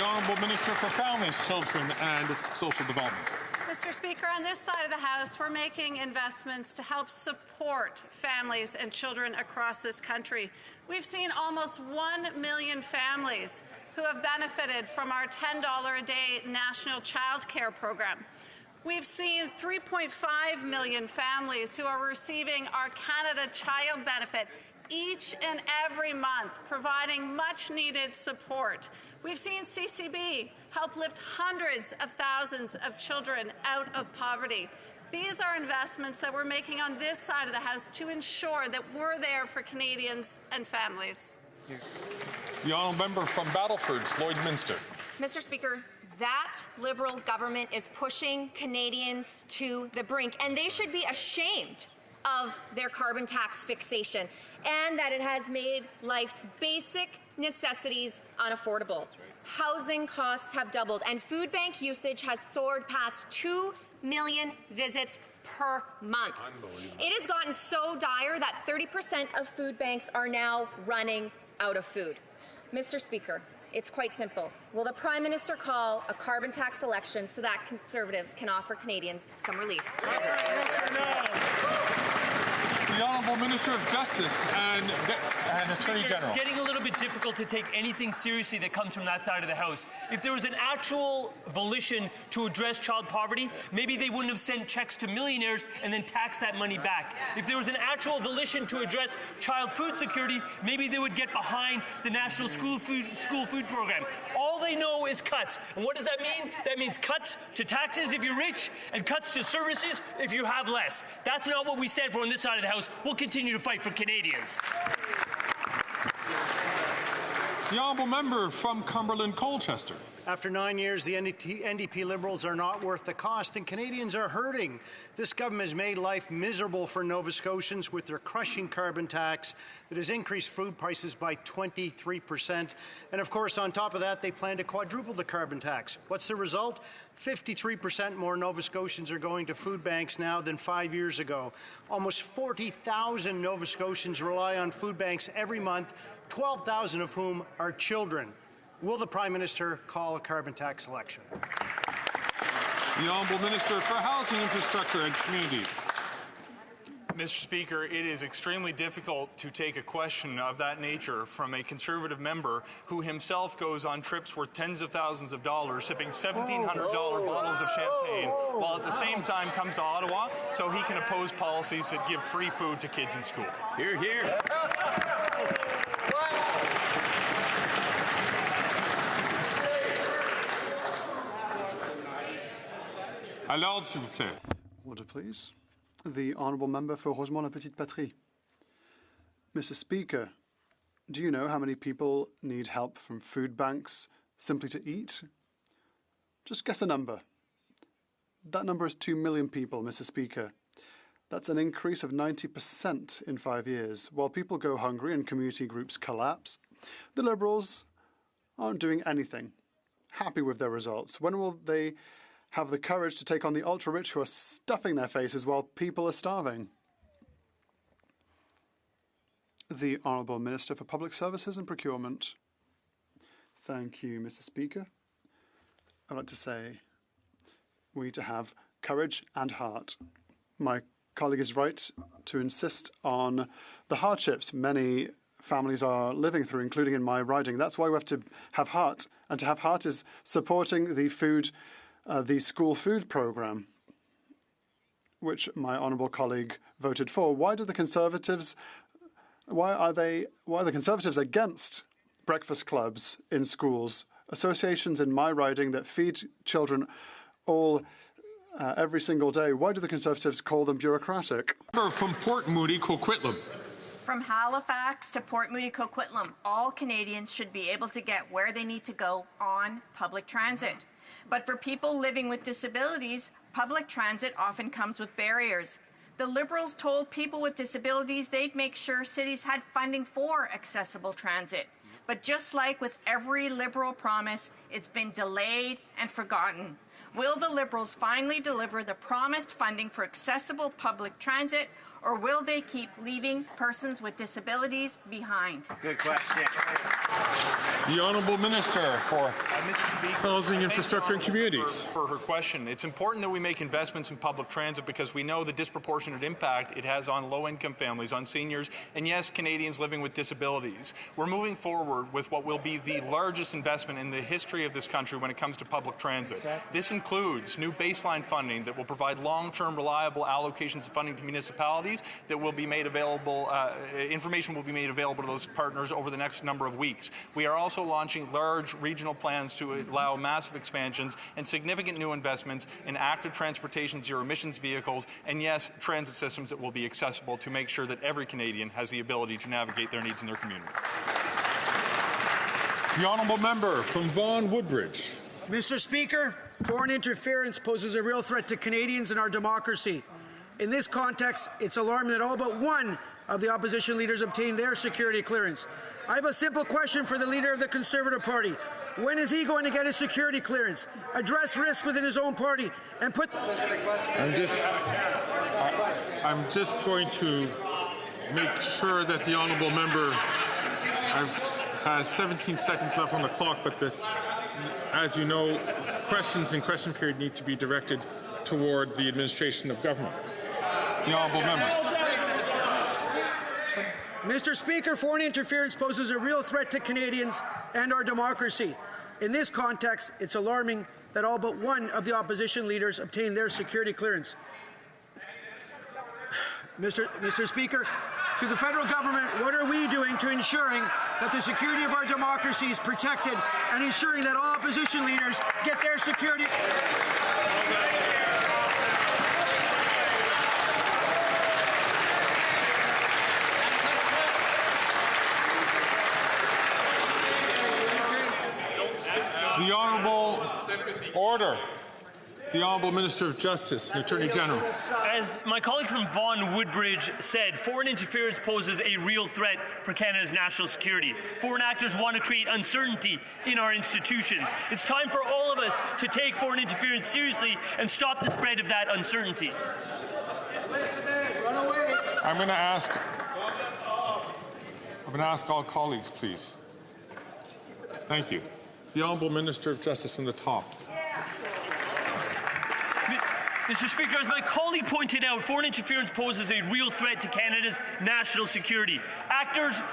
Honourable Minister for Families, Children and Social Development. Mr. Speaker, on this side of the House, we're making investments to help support families and children across this country. We've seen almost 1 million families who have benefited from our $10 a day national child care program. We've seen 3.5 million families who are receiving our Canada Child Benefit each and every month, providing much-needed support. We've seen CCB help lift hundreds of thousands of children out of poverty. These are investments that we're making on this side of the House to ensure that we're there for Canadians and families. The Honourable Member from Battleford, Lloydminster. Mr. Speaker, that Liberal government is pushing Canadians to the brink, and they should be ashamed of their carbon tax fixation and that it has made life's basic necessities unaffordable. Housing costs have doubled, and food bank usage has soared past 2 million visits per month. It has gotten so dire that 30% of food banks are now running out of food. Mr. Speaker, it's quite simple. Will the Prime Minister call a carbon tax election so that Conservatives can offer Canadians some relief? The Honourable Minister Minister of Justice and Attorney General. It's getting a little bit difficult to take anything seriously that comes from that side of the House. If there was an actual volition to address child poverty, maybe they wouldn't have sent checks to millionaires and then taxed that money back. If there was an actual volition to address child food security, maybe they would get behind the National School Food Program. All they know is cuts. And what does that mean? That means cuts to taxes if you're rich and cuts to services if you have less. That's not what we stand for on this side of the House. We'll continue to fight for Canadians. The honourable member from Cumberland Colchester. After 9 years, the NDP Liberals are not worth the cost, and Canadians are hurting. This government has made life miserable for Nova Scotians with their crushing carbon tax that has increased food prices by 23%. And of course, on top of that, they plan to quadruple the carbon tax. What's the result? 53% more Nova Scotians are going to food banks now than 5 years ago. Almost 40,000 Nova Scotians rely on food banks every month, 12,000 of whom are children. Will the Prime Minister call a carbon tax election? The Honourable Minister for Housing, Infrastructure and Communities. Mr. Speaker, it is extremely difficult to take a question of that nature from a Conservative member who himself goes on trips worth tens of thousands of dollars, sipping $1,700 bottles of champagne, while at the same time comes to Ottawa so he can oppose policies that give free food to kids in school. Hear, hear. Alors, s'il vous plaît. Order, please. The Honourable Member for Rosemont-la-Petite-Patrie. Mr. Speaker, do you know how many people need help from food banks simply to eat? Just guess a number. That number is 2 million people, Mr. Speaker. That's an increase of 90% in 5 years. While people go hungry and community groups collapse, the Liberals aren't doing anything. Happy with their results. When will they have the courage to take on the ultra-rich who are stuffing their faces while people are starving? The Honourable Minister for Public Services and Procurement. Thank you, Mr. Speaker. I'd like to say we need to have courage and heart. My colleague is right to insist on the hardships many families are living through, including in my riding. That's why we have to have heart. And to have heart is supporting the school food program, which my honourable colleague voted for. Why are the Conservatives against breakfast clubs in schools, associations in my riding that feed children every single day? Why do the Conservatives call them bureaucratic? From Port Moody, Coquitlam. From Halifax to Port Moody, Coquitlam, all Canadians should be able to get where they need to go on public transit. But for people living with disabilities, public transit often comes with barriers. The Liberals told people with disabilities they'd make sure cities had funding for accessible transit. But just like with every Liberal promise, it's been delayed and forgotten. Will the Liberals finally deliver the promised funding for accessible public transit, or will they keep leaving persons with disabilities behind? Good question. The Honourable Minister for Mr. Speaker, Housing, Infrastructure and Communities. For her question. It's important that we make investments in public transit because we know the disproportionate impact it has on low-income families, on seniors, and yes, Canadians living with disabilities. We're moving forward with what will be the largest investment in the history of this country when it comes to public transit. Exactly. This includes new baseline funding that will provide long-term, reliable allocations of funding to municipalities that will be made available, information will be made available to those partners over the next number of weeks. We are also launching large regional plans to allow massive expansions and significant new investments in active transportation, zero emissions vehicles, and yes, transit systems that will be accessible to make sure that every Canadian has the ability to navigate their needs in their community. The Honourable Member from Vaughan Woodbridge. Mr. Speaker, foreign interference poses a real threat to Canadians and our democracy. In this context, it's alarming that all but one of the opposition leaders obtained their security clearance. I have a simple question for the leader of the Conservative Party. When is he going to get his security clearance, address risk within his own party, and put... I'm just going to make sure that the Honourable Member has 17 seconds left on the clock, but as you know, questions in question period need to be directed toward the administration of government. The Honourable Member. Mr. Speaker, foreign interference poses a real threat to Canadians and our democracy. In this context, it's alarming that all but one of the opposition leaders obtained their security clearance. Mr. Speaker, to the federal government, what are we doing to ensuring that the security of our democracy is protected and ensuring that all opposition leaders get their security? The Honourable Order. The Honourable Minister of Justice and Attorney General. As my colleague from Vaughan Woodbridge said, foreign interference poses a real threat for Canada's national security. Foreign actors want to create uncertainty in our institutions. It's time for all of us to take foreign interference seriously and stop the spread of that uncertainty. I'm going to ask all colleagues, please. Thank you. The Honourable Minister of Justice from the top. Mr. Speaker, as my colleague pointed out, foreign interference poses a real threat to Canada's national security.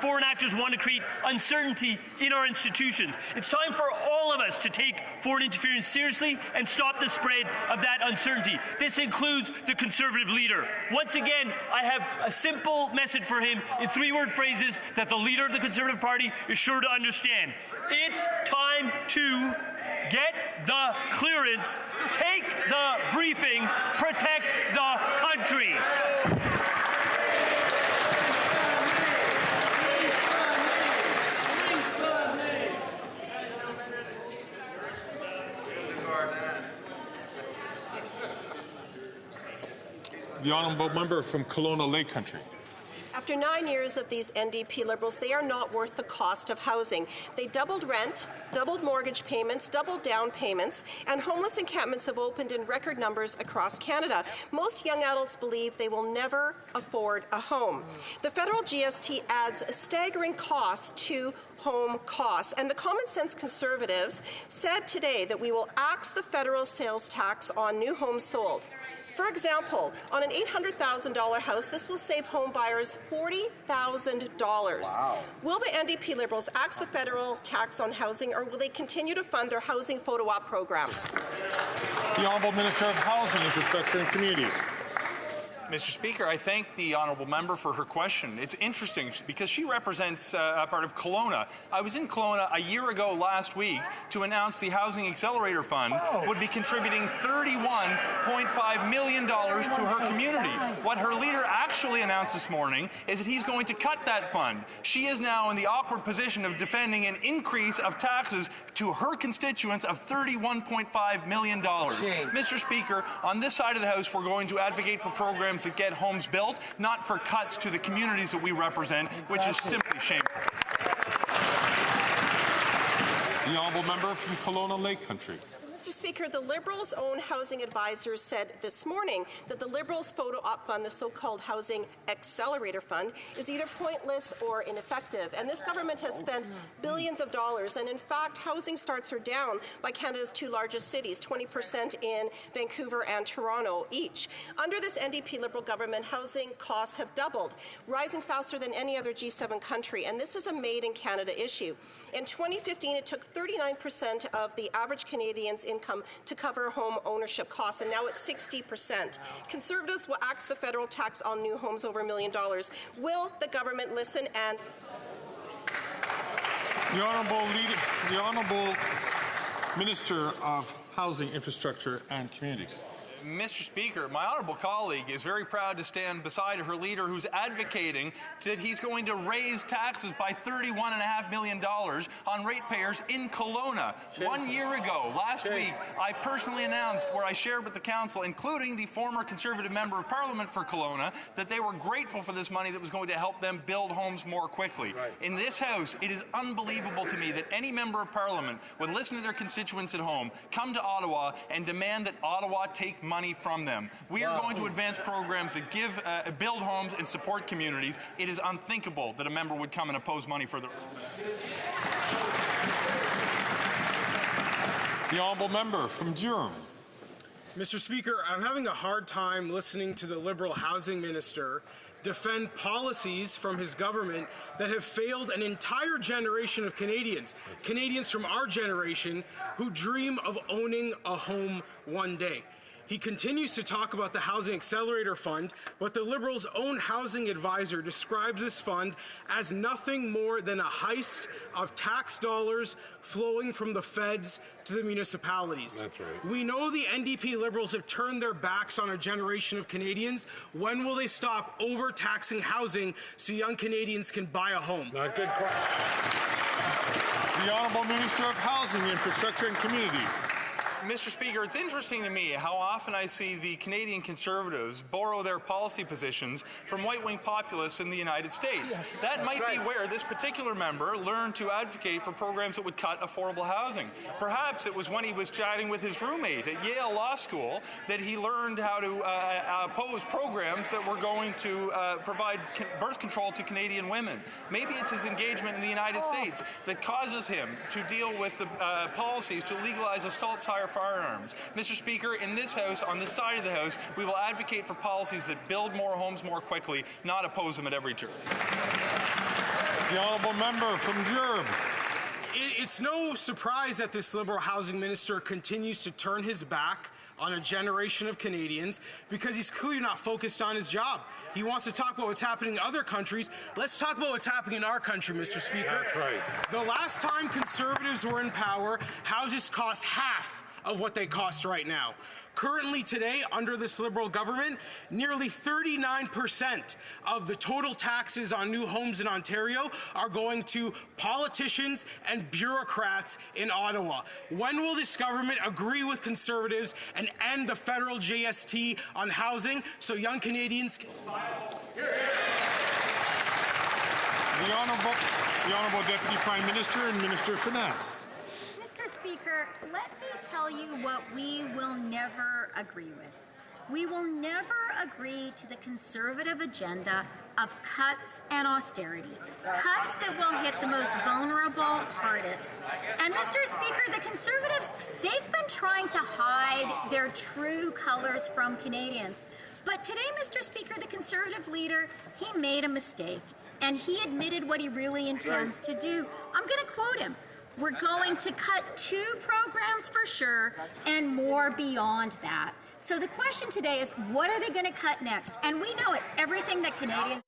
Foreign actors want to create uncertainty in our institutions. It's time for all of us to take foreign interference seriously and stop the spread of that uncertainty. This includes the Conservative leader. Once again, I have a simple message for him in three-word phrases that the leader of the Conservative Party is sure to understand. It's time to get the clearance, take the briefing, protect the country. The Honourable Member from Kelowna Lake Country. After 9 years of these NDP Liberals, they are not worth the cost of housing. They doubled rent, doubled mortgage payments, doubled down payments, and homeless encampments have opened in record numbers across Canada. Most young adults believe they will never afford a home. The federal GST adds a staggering cost to home costs, and the Common Sense Conservatives said today that we will axe the federal sales tax on new homes sold. For example, on an $800,000 house, this will save home buyers $40,000. Wow. Will the NDP Liberals axe the federal tax on housing, or will they continue to fund their housing photo op programs? The Honourable Minister of Housing, Infrastructure and Communities. Mr. Speaker, I thank the honourable member for her question. It's interesting because she represents a part of Kelowna. I was in Kelowna a year ago last week to announce the Housing Accelerator Fund would be contributing $31.5 million to her community. What her leader actually announced this morning is that he's going to cut that fund. She is now in the awkward position of defending an increase of taxes to her constituents of $31.5 million. Mr. Speaker, on this side of the House, we're going to advocate for programs that get homes built, not for cuts to the communities that we represent, which is simply shameful. The Honourable Member from Kelowna Lake Country. Mr. Speaker, the Liberals' own housing advisors said this morning that the Liberals' photo op fund, the so-called Housing Accelerator Fund, is either pointless or ineffective. And this government has spent billions of dollars. And in fact, housing starts are down by Canada's two largest cities, 20% in Vancouver and Toronto each. Under this NDP Liberal government, housing costs have doubled, rising faster than any other G7 country. And this is a made-in-Canada issue. In 2015, it took 39% of the average Canadian's income to cover home ownership costs, and now it's 60%. Conservatives will axe the federal tax on new homes over $1 million. Will the government listen and... The Honourable Minister of Housing, Infrastructure and Communities. Mr. Speaker, my honourable colleague is very proud to stand beside her leader who's advocating that he's going to raise taxes by $31.5 million on ratepayers in Kelowna. 1 year ago, last week, I personally announced where I shared with the Council, including the former Conservative Member of Parliament for Kelowna, that they were grateful for this money that was going to help them build homes more quickly. In this House, it is unbelievable to me that any Member of Parliament would listen to their constituents at home, come to Ottawa, and demand that Ottawa take money from them. We are going to advance programs that build homes and support communities. It is unthinkable that a member would come and oppose money for the... The Honourable Member from Durham. Mr. Speaker, I'm having a hard time listening to the Liberal Housing Minister defend policies from his government that have failed an entire generation of Canadians from our generation who dream of owning a home one day. He continues to talk about the Housing Accelerator Fund, but the Liberals' own housing advisor describes this fund as nothing more than a heist of tax dollars flowing from the feds to the municipalities. That's right. We know the NDP Liberals have turned their backs on a generation of Canadians. When will they stop overtaxing housing so young Canadians can buy a home? Not good question. The Honourable Minister of Housing, Infrastructure and Communities. Mr. Speaker, it's interesting to me how often I see the Canadian Conservatives borrow their policy positions from right-wing populists in the United States. Yes, that might right. be where this particular member learned to advocate for programs that would cut affordable housing. Perhaps it was when he was chatting with his roommate at Yale Law School that he learned how to oppose programs that were going to provide birth control to Canadian women. Maybe it's his engagement in the United States that causes him to deal with the policies to legalize assault-hire firearms. Mr. Speaker, in this House, on this side of the House, we will advocate for policies that build more homes more quickly, not oppose them at every turn. The Honourable Member from Durham. It's no surprise that this Liberal Housing Minister continues to turn his back on a generation of Canadians because he's clearly not focused on his job. He wants to talk about what's happening in other countries. Let's talk about what's happening in our country, Mr. Speaker. That's right. The last time Conservatives were in power, houses cost half of what they cost right now. Currently today, under this Liberal government, nearly 39% of the total taxes on new homes in Ontario are going to politicians and bureaucrats in Ottawa. When will this government agree with Conservatives and end the federal GST on housing so young Canadians can buy a home? The Honourable Deputy Prime Minister and Minister of Finance. Mr. Speaker, let me tell you what we will never agree with. We will never agree to the Conservative agenda of cuts and austerity. Cuts that will hit the most vulnerable hardest. And Mr. Speaker, the Conservatives, they've been trying to hide their true colors from Canadians. But today, Mr. Speaker, the Conservative leader, he made a mistake. And he admitted what he really intends to do. I'm going to quote him. We're going to cut 2 programs for sure and more beyond that. So the question today is, what are they going to cut next? And we know it, everything that Canadians...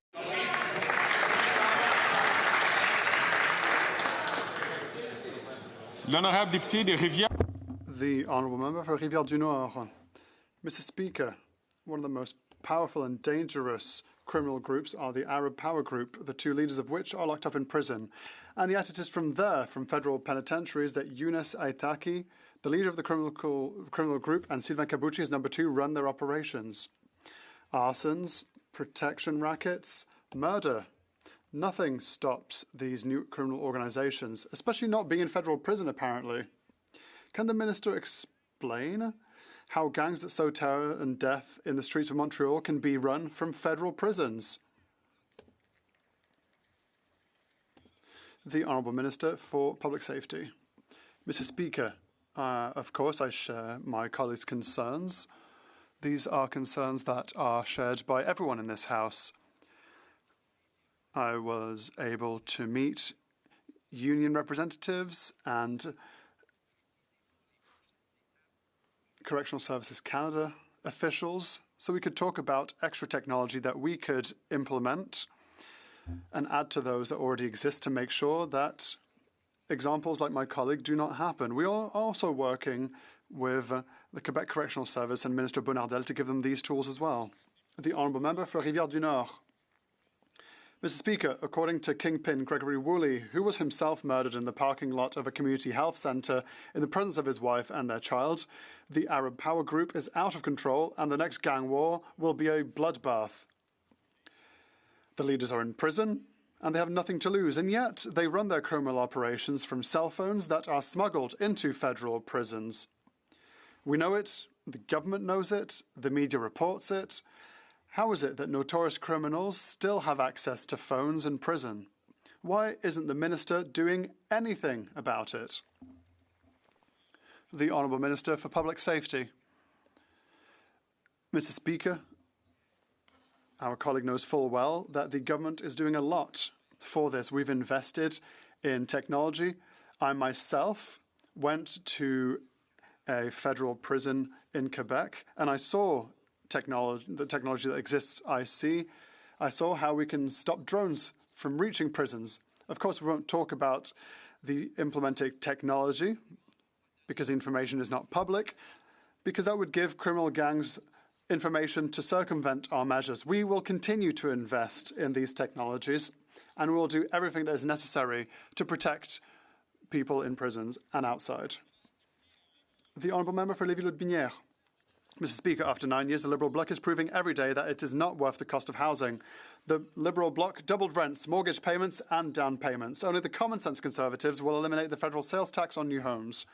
L'honorable député de Rivière. The Honourable Member for Rivière-du-Nord. Mr. Speaker, one of the most powerful and dangerous criminal groups are the Arab Power Group, the 2 leaders of which are locked up in prison. And yet it is from federal penitentiaries, that Younes Aitaki, the leader of the criminal group, and Sylvain Kabuchi, his number 2, run their operations. Arsons, protection rackets, murder. Nothing stops these new criminal organizations, especially not being in federal prison, apparently. Can the minister explain how gangs that sow terror and death in the streets of Montreal can be run from federal prisons? The Honourable Minister for Public Safety. Mr. Speaker, of course I share my colleagues' concerns. These are concerns that are shared by everyone in this House. I was able to meet union representatives and Correctional Services Canada officials so we could talk about extra technology that we could implement and add to those that already exist to make sure that examples like my colleague do not happen. We are also working with the Quebec Correctional Service and Minister Bonnardel to give them these tools as well. The Honourable Member for Rivière-du-Nord. Mr. Speaker, according to Kingpin Gregory Woolley, who was himself murdered in the parking lot of a community health centre in the presence of his wife and their child, the Arab Power Group is out of control and the next gang war will be a bloodbath. The leaders are in prison and they have nothing to lose, and yet they run their criminal operations from cell phones that are smuggled into federal prisons. We know it, the government knows it, the media reports it. How is it that notorious criminals still have access to phones in prison? Why isn't the minister doing anything about it? The Honourable Minister for Public Safety. Mr. Speaker, our colleague knows full well that the government is doing a lot for this. We've invested in technology. I myself went to a federal prison in Quebec, and I saw the technology that exists. I saw how we can stop drones from reaching prisons. Of course, we won't talk about the implementing technology because the information is not public, because that would give criminal gangs information to circumvent our measures. We will continue to invest in these technologies, and we will do everything that is necessary to protect people in prisons and outside. The Honourable Member for Lévis-Lotbinière. Mr. Speaker, after 9 years, the Liberal Bloc is proving every day that it is not worth the cost of housing. The Liberal Bloc doubled rents, mortgage payments and down payments. Only the common-sense Conservatives will eliminate the federal sales tax on new homes.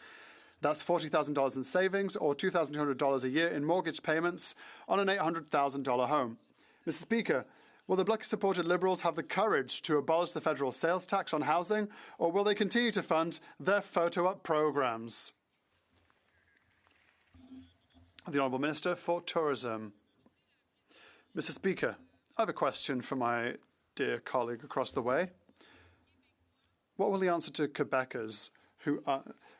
That's $40,000 in savings or $2,200 a year in mortgage payments on an $800,000 home. Mr. Speaker, will the Bloc-supported Liberals have the courage to abolish the federal sales tax on housing, or will they continue to fund their photo-op programs? The Honourable Minister for Tourism. Mr. Speaker, I have a question for my dear colleague across the way. What will he answer to Quebecers who,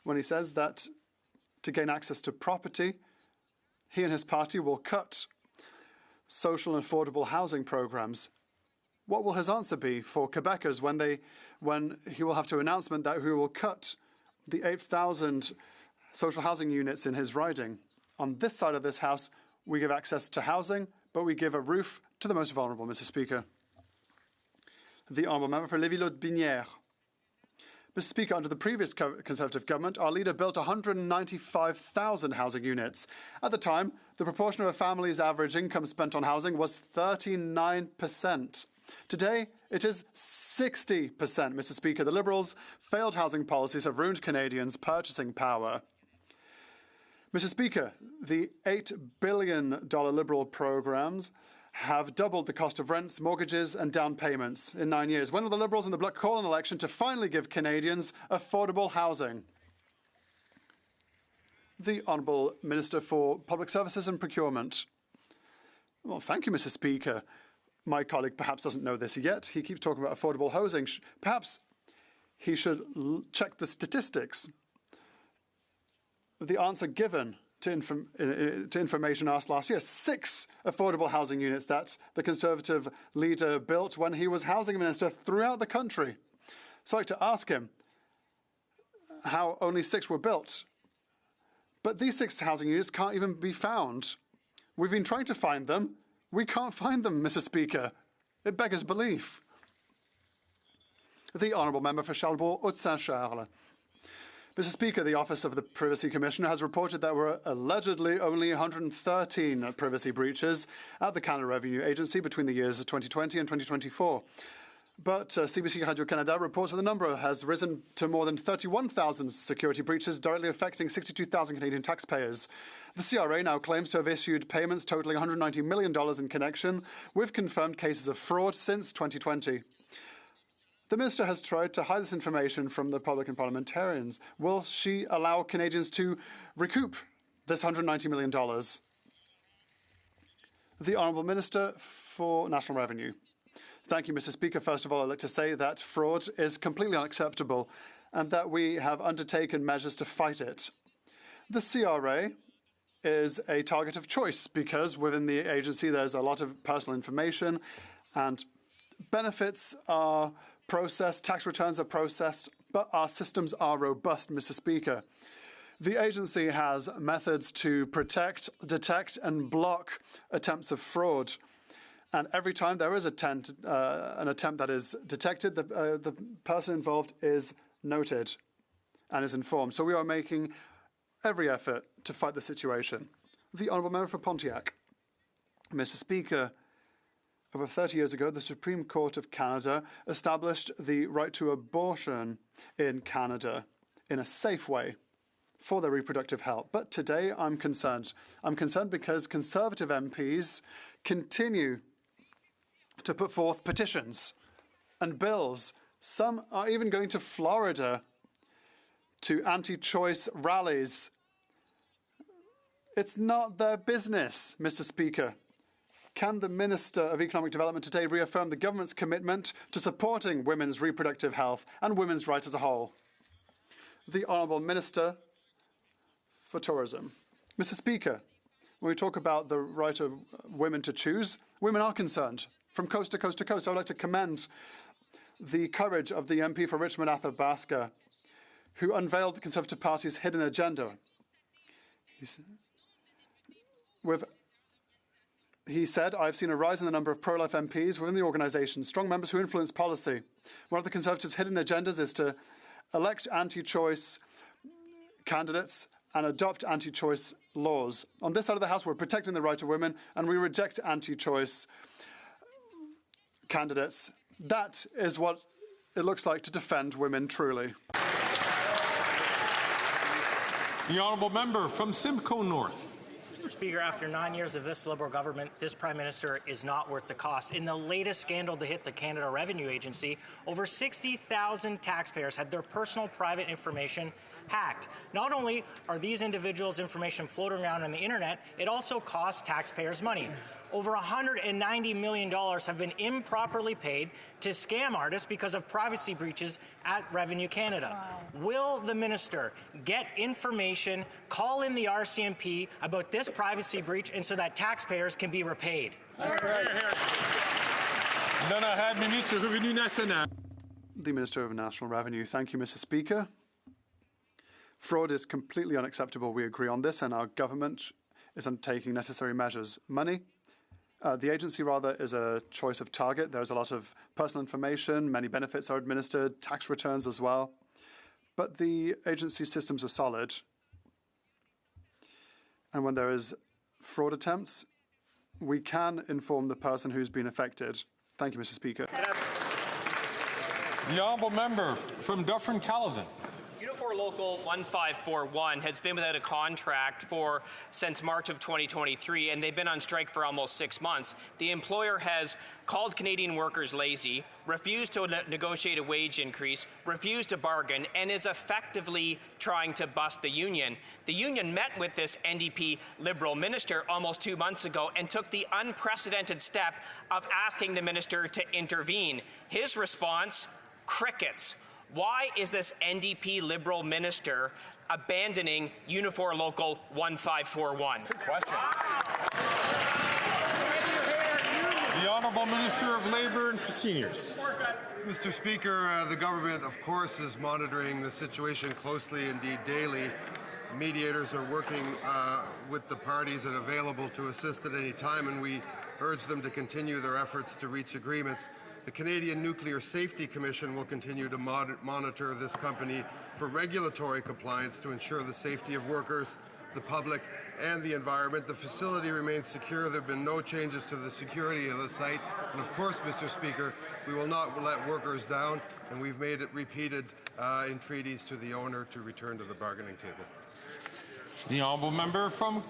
when he says that to gain access to property, he and his party will cut social and affordable housing programs? What will his answer be for Quebecers when he will have to announcement that he will cut the 8,000 social housing units in his riding? On this side of this House, we give access to housing, but we give a roof to the most vulnerable, Mr. Speaker. The Honourable Member for Lévis-Lotbinière. Mr. Speaker, under the previous Conservative government, our leader built 195,000 housing units. At the time, the proportion of a family's average income spent on housing was 39%. Today, it is 60%, Mr. Speaker. The Liberals' failed housing policies have ruined Canadians' purchasing power. Mr. Speaker, the $8 billion Liberal programs have doubled the cost of rents, mortgages and down payments in 9 years. When will the Liberals and the Bloc call an election to finally give Canadians affordable housing? The Honourable Minister for Public Services and Procurement. Well, thank you, Mr. Speaker. My colleague perhaps doesn't know this yet. He keeps talking about affordable housing. Perhaps he should check the statistics. The answer given to information asked last year, 6 affordable housing units that the Conservative leader built when he was housing minister throughout the country. So I'd like to ask him how only 6 were built. But these 6 housing units can't even be found. We've been trying to find them. We can't find them, Mr. Speaker. It beggars belief. The Honourable Member for Charlebourg-Haute-Saint-Charles. Mr. Speaker, the Office of the Privacy Commissioner has reported there were allegedly only 113 privacy breaches at the Canada Revenue Agency between the years of 2020 and 2024. But CBC Radio-Canada reports that the number has risen to more than 31,000 security breaches directly affecting 62,000 Canadian taxpayers. The CRA now claims to have issued payments totaling $190 million in connection with confirmed cases of fraud since 2020. The Minister has tried to hide this information from the public and parliamentarians. Will she allow Canadians to recoup this $190 million? The Honourable Minister for National Revenue. Thank you, Mr. Speaker. First of all, I'd like to say that fraud is completely unacceptable and that we have undertaken measures to fight it. The CRA is a target of choice because within the agency there's a lot of personal information and benefits are processed, tax returns are processed, but our systems are robust, Mr. Speaker. The agency has methods to protect, detect and block attempts of fraud. And every time there is an attempt that is detected, the person involved is noted and is informed. So we are making every effort to fight the situation. The Honourable Member for Pontiac. Mr. Speaker, over 30 years ago, the Supreme Court of Canada established the right to abortion in Canada in a safe way for their reproductive health. But today I'm concerned. I'm concerned because Conservative MPs continue to put forth petitions and bills. Some are even going to Florida to anti-choice rallies It's not their business, Mr. Speaker. Can the Minister of Economic Development today reaffirm the government's commitment to supporting women's reproductive health and women's rights as a whole? The Honourable Minister for Tourism. Mr. Speaker, when we talk about the right of women to choose, women are concerned from coast to coast to coast. I would like to commend the courage of the MP for Richmond Athabasca, who unveiled the Conservative Party's hidden agenda. He said, "I've seen a rise in the number of pro-life MPs within the organisation, strong members who influence policy. One of the Conservatives' hidden agendas is to elect anti-choice candidates and adopt anti-choice laws. On this side of the House, we're protecting the right of women, and we reject anti-choice candidates. That is what it looks like to defend women truly." The Honourable Member from Simcoe North. Mr. Speaker, after 9 years of this Liberal government, this Prime Minister is not worth the cost. In the latest scandal to hit the Canada Revenue Agency, over 60,000 taxpayers had their personal private information hacked. Not only are these individuals' information floating around on the internet, it also costs taxpayers money. Over $190 million have been improperly paid to scam artists because of privacy breaches at Revenue Canada. Wow. Will the minister get information, call in the RCMP about this privacy breach, and so that taxpayers can be repaid? Minister Revenu National. The Minister of National Revenue. Thank you, Mr. Speaker. Fraud is completely unacceptable. We agree on this, and our government is undertaking necessary measures. The agency, is a choice of target. There's a lot of personal information, many benefits are administered, tax returns as well. But the agency systems are solid. And when there is fraud attempts, we can inform the person who's been affected. Thank you, Mr. Speaker. The Honourable Member from Dufferin-Caledon. Unifor Local 1541 has been without a contract since March of 2023, and they've been on strike for almost 6 months. The employer has called Canadian workers lazy, refused to negotiate a wage increase, refused to bargain, and is effectively trying to bust the union. The union met with this NDP Liberal minister almost 2 months ago and took the unprecedented step of asking the minister to intervene. His response: crickets. Why is this NDP Liberal minister abandoning Unifor Local 1541? Good question. The Honourable Minister of Labour and for Seniors. Mr. Speaker, the government, of course, is monitoring the situation closely, indeed daily. Mediators are working with the parties and available to assist at any time, and we urge them to continue their efforts to reach agreements. The Canadian Nuclear Safety Commission will continue to monitor this company for regulatory compliance to ensure the safety of workers, the public, and the environment. The facility remains secure. There have been no changes to the security of the site. And of course, Mr. Speaker, we will not let workers down, and we've made it repeated entreaties to the owner to return to the bargaining table. The Honourable Member from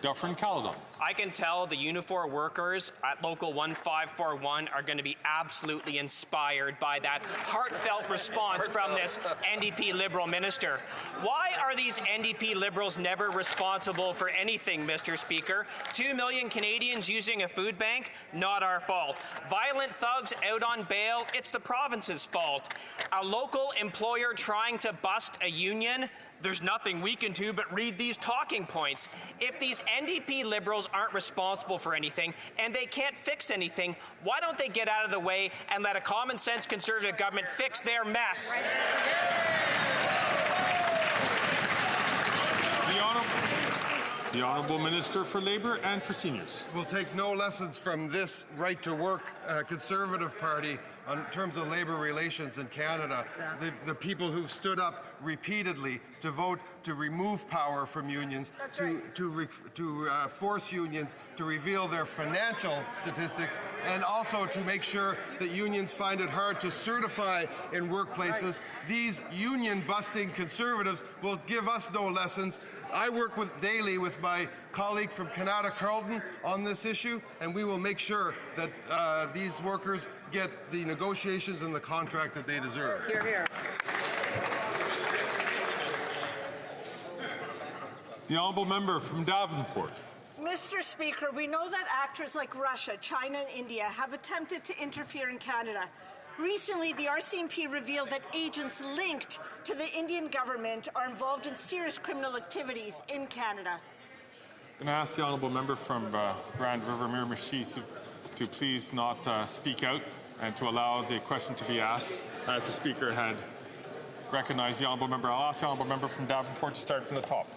Dufferin-Caledon. I can tell the Unifor workers at Local 1541 are going to be absolutely inspired by that heartfelt response from this NDP Liberal minister. Why are these NDP Liberals never responsible for anything, Mr. Speaker? 2 million Canadians using a food bank? Not our fault. Violent thugs out on bail? It's the province's fault. A local employer trying to bust a union? There's nothing we can do but read these talking points. If these NDP Liberals aren't responsible for anything and they can't fix anything, why don't they get out of the way and let a common sense Conservative government fix their mess? The Honourable Minister for Labour and for Seniors. We'll take no lessons from this right-to-work Conservative Party in terms of labour relations in Canada. The people who've stood up repeatedly to vote to remove power from unions, to force unions to reveal their financial statistics, and also to make sure that unions find it hard to certify in workplaces. These union-busting Conservatives will give us no lessons. I work daily with my colleague from Canada Carleton on this issue, and we will make sure that these workers get the negotiations and the contract that they deserve. Hear, hear. The honourable member from Davenport. Mr. Speaker, we know that actors like Russia, China, and India have attempted to interfere in Canada. Recently, the RCMP revealed that agents linked to the Indian government are involved in serious criminal activities in Canada. I'm going to ask the honourable member from Grand River Miramichi to please not speak out and to allow the question to be asked as the Speaker had recognized the honourable member. I'll ask the honourable member from Davenport to start from the top.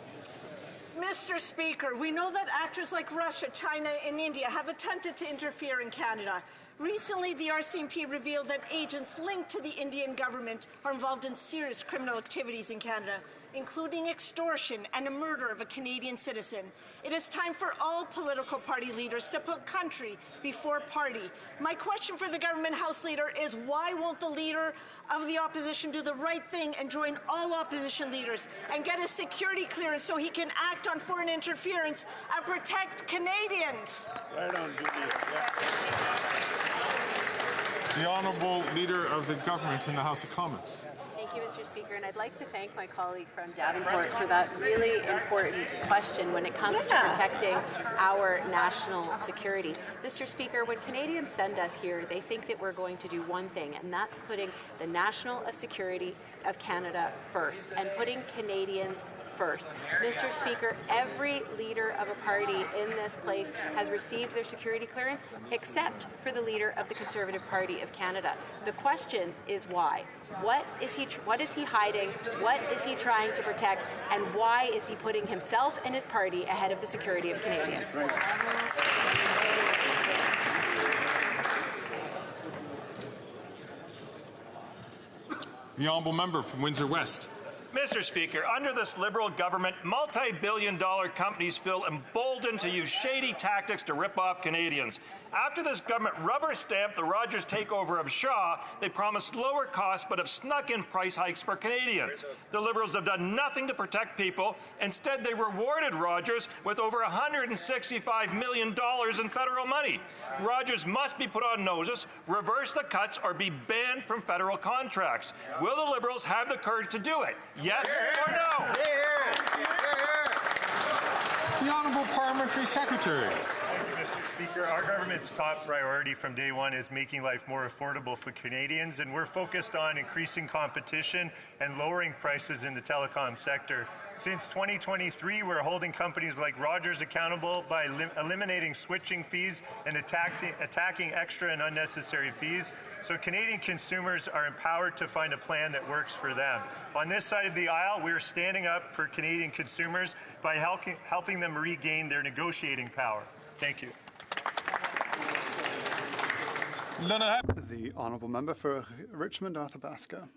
Mr. Speaker, we know that actors like Russia, China, and India have attempted to interfere in Canada. Recently, the RCMP revealed that agents linked to the Indian government are involved in serious criminal activities in Canada, including extortion and a murder of a Canadian citizen. It is time for all political party leaders to put country before party. My question for the government House Leader is, why won't the Leader of the Opposition do the right thing and join all opposition leaders and get a security clearance so he can act on foreign interference and protect Canadians? Right on, the Honourable Leader of the Government in the House of Commons. Thank you, Mr. Speaker, and I'd like to thank my colleague from Davenport for that really important question when it comes to protecting our national security. Mr. Speaker, when Canadians send us here, they think that we're going to do one thing, and that's putting the national security of Canada first and putting Canadians first. Mr. Speaker, every leader of a party in this place has received their security clearance except for the leader of the Conservative Party of Canada. The question is why? What is he hiding? What is he trying to protect? And why is he putting himself and his party ahead of the security of Canadians? The honourable member from Windsor West. Mr. Speaker, under this Liberal government, multi-billion-dollar companies feel emboldened to use shady tactics to rip off Canadians. After this government rubber-stamped the Rogers takeover of Shaw, they promised lower costs but have snuck in price hikes for Canadians. The Liberals have done nothing to protect people. Instead, they rewarded Rogers with over $165 million in federal money. Rogers must be put on notice, reverse the cuts, or be banned from federal contracts. Will the Liberals have the courage to do it? Yes or no? The Honourable Parliamentary Secretary. Thank you, Mr. Speaker. Our government's top priority from day one is making life more affordable for Canadians, and we're focused on increasing competition and lowering prices in the telecom sector. Since 2023, we're holding companies like Rogers accountable by eliminating switching fees and attacking extra and unnecessary fees, so Canadian consumers are empowered to find a plan that works for them. On this side of the aisle, we're standing up for Canadian consumers by helping them regain their negotiating power. Thank you. The Honourable Member for Richmond, Athabasca.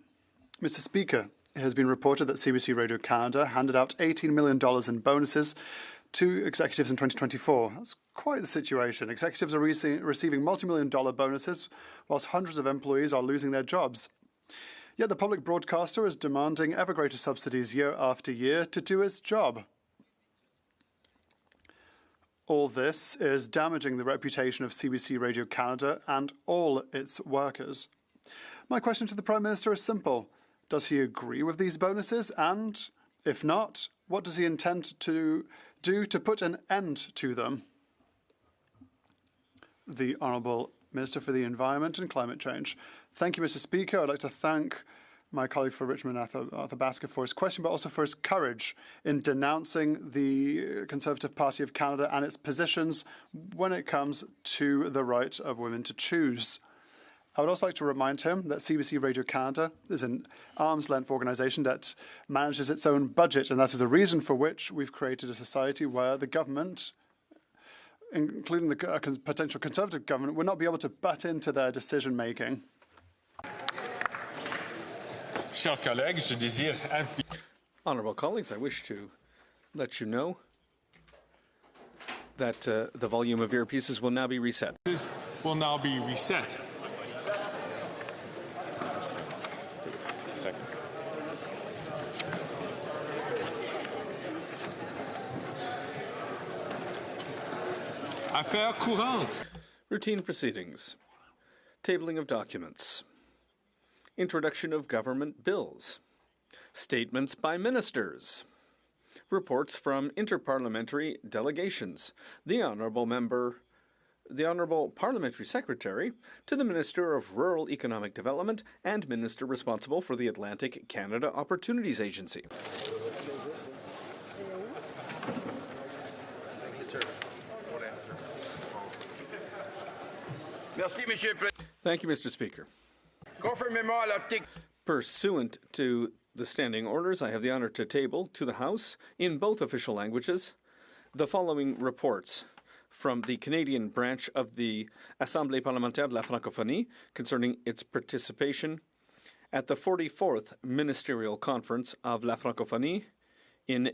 Mr. Speaker, it has been reported that CBC Radio Canada handed out $18 million in bonuses to executives in 2024. That's quite the situation. Executives are receiving multi-million-dollar bonuses, whilst hundreds of employees are losing their jobs. Yet the public broadcaster is demanding ever greater subsidies year after year to do its job. All this is damaging the reputation of CBC Radio Canada and all its workers. My question to the Prime Minister is simple. Does he agree with these bonuses? And, if not, what does he intend to do to put an end to them? The Honourable Minister for the Environment and Climate Change. Thank you, Mr. Speaker. I'd like to thank my colleague for Richmond Athabasca for his question, but also for his courage in denouncing the Conservative Party of Canada and its positions when it comes to the right of women to choose. I would also like to remind him that CBC Radio Canada is an arm's-length organisation that manages its own budget, and that is the reason for which we've created a society where the government, including the potential Conservative government, will not be able to butt into their decision-making. Honourable colleagues, I wish to let you know that the volume of earpieces will now be reset. This will now be reset. Affaire courante. Routine proceedings. Tabling of documents. Introduction of government bills. Statements by ministers. reports from interparliamentary delegations. The Honourable Parliamentary Secretary to the Minister of Rural Economic Development and Minister responsible for the Atlantic Canada Opportunities Agency. Thank you, Mr. Speaker. Pursuant to the standing orders, I have the honour to table to the House, in both official languages, the following reports from the Canadian branch of the Assemblée parlementaire de la Francophonie concerning its participation at the 44th Ministerial Conference of La Francophonie in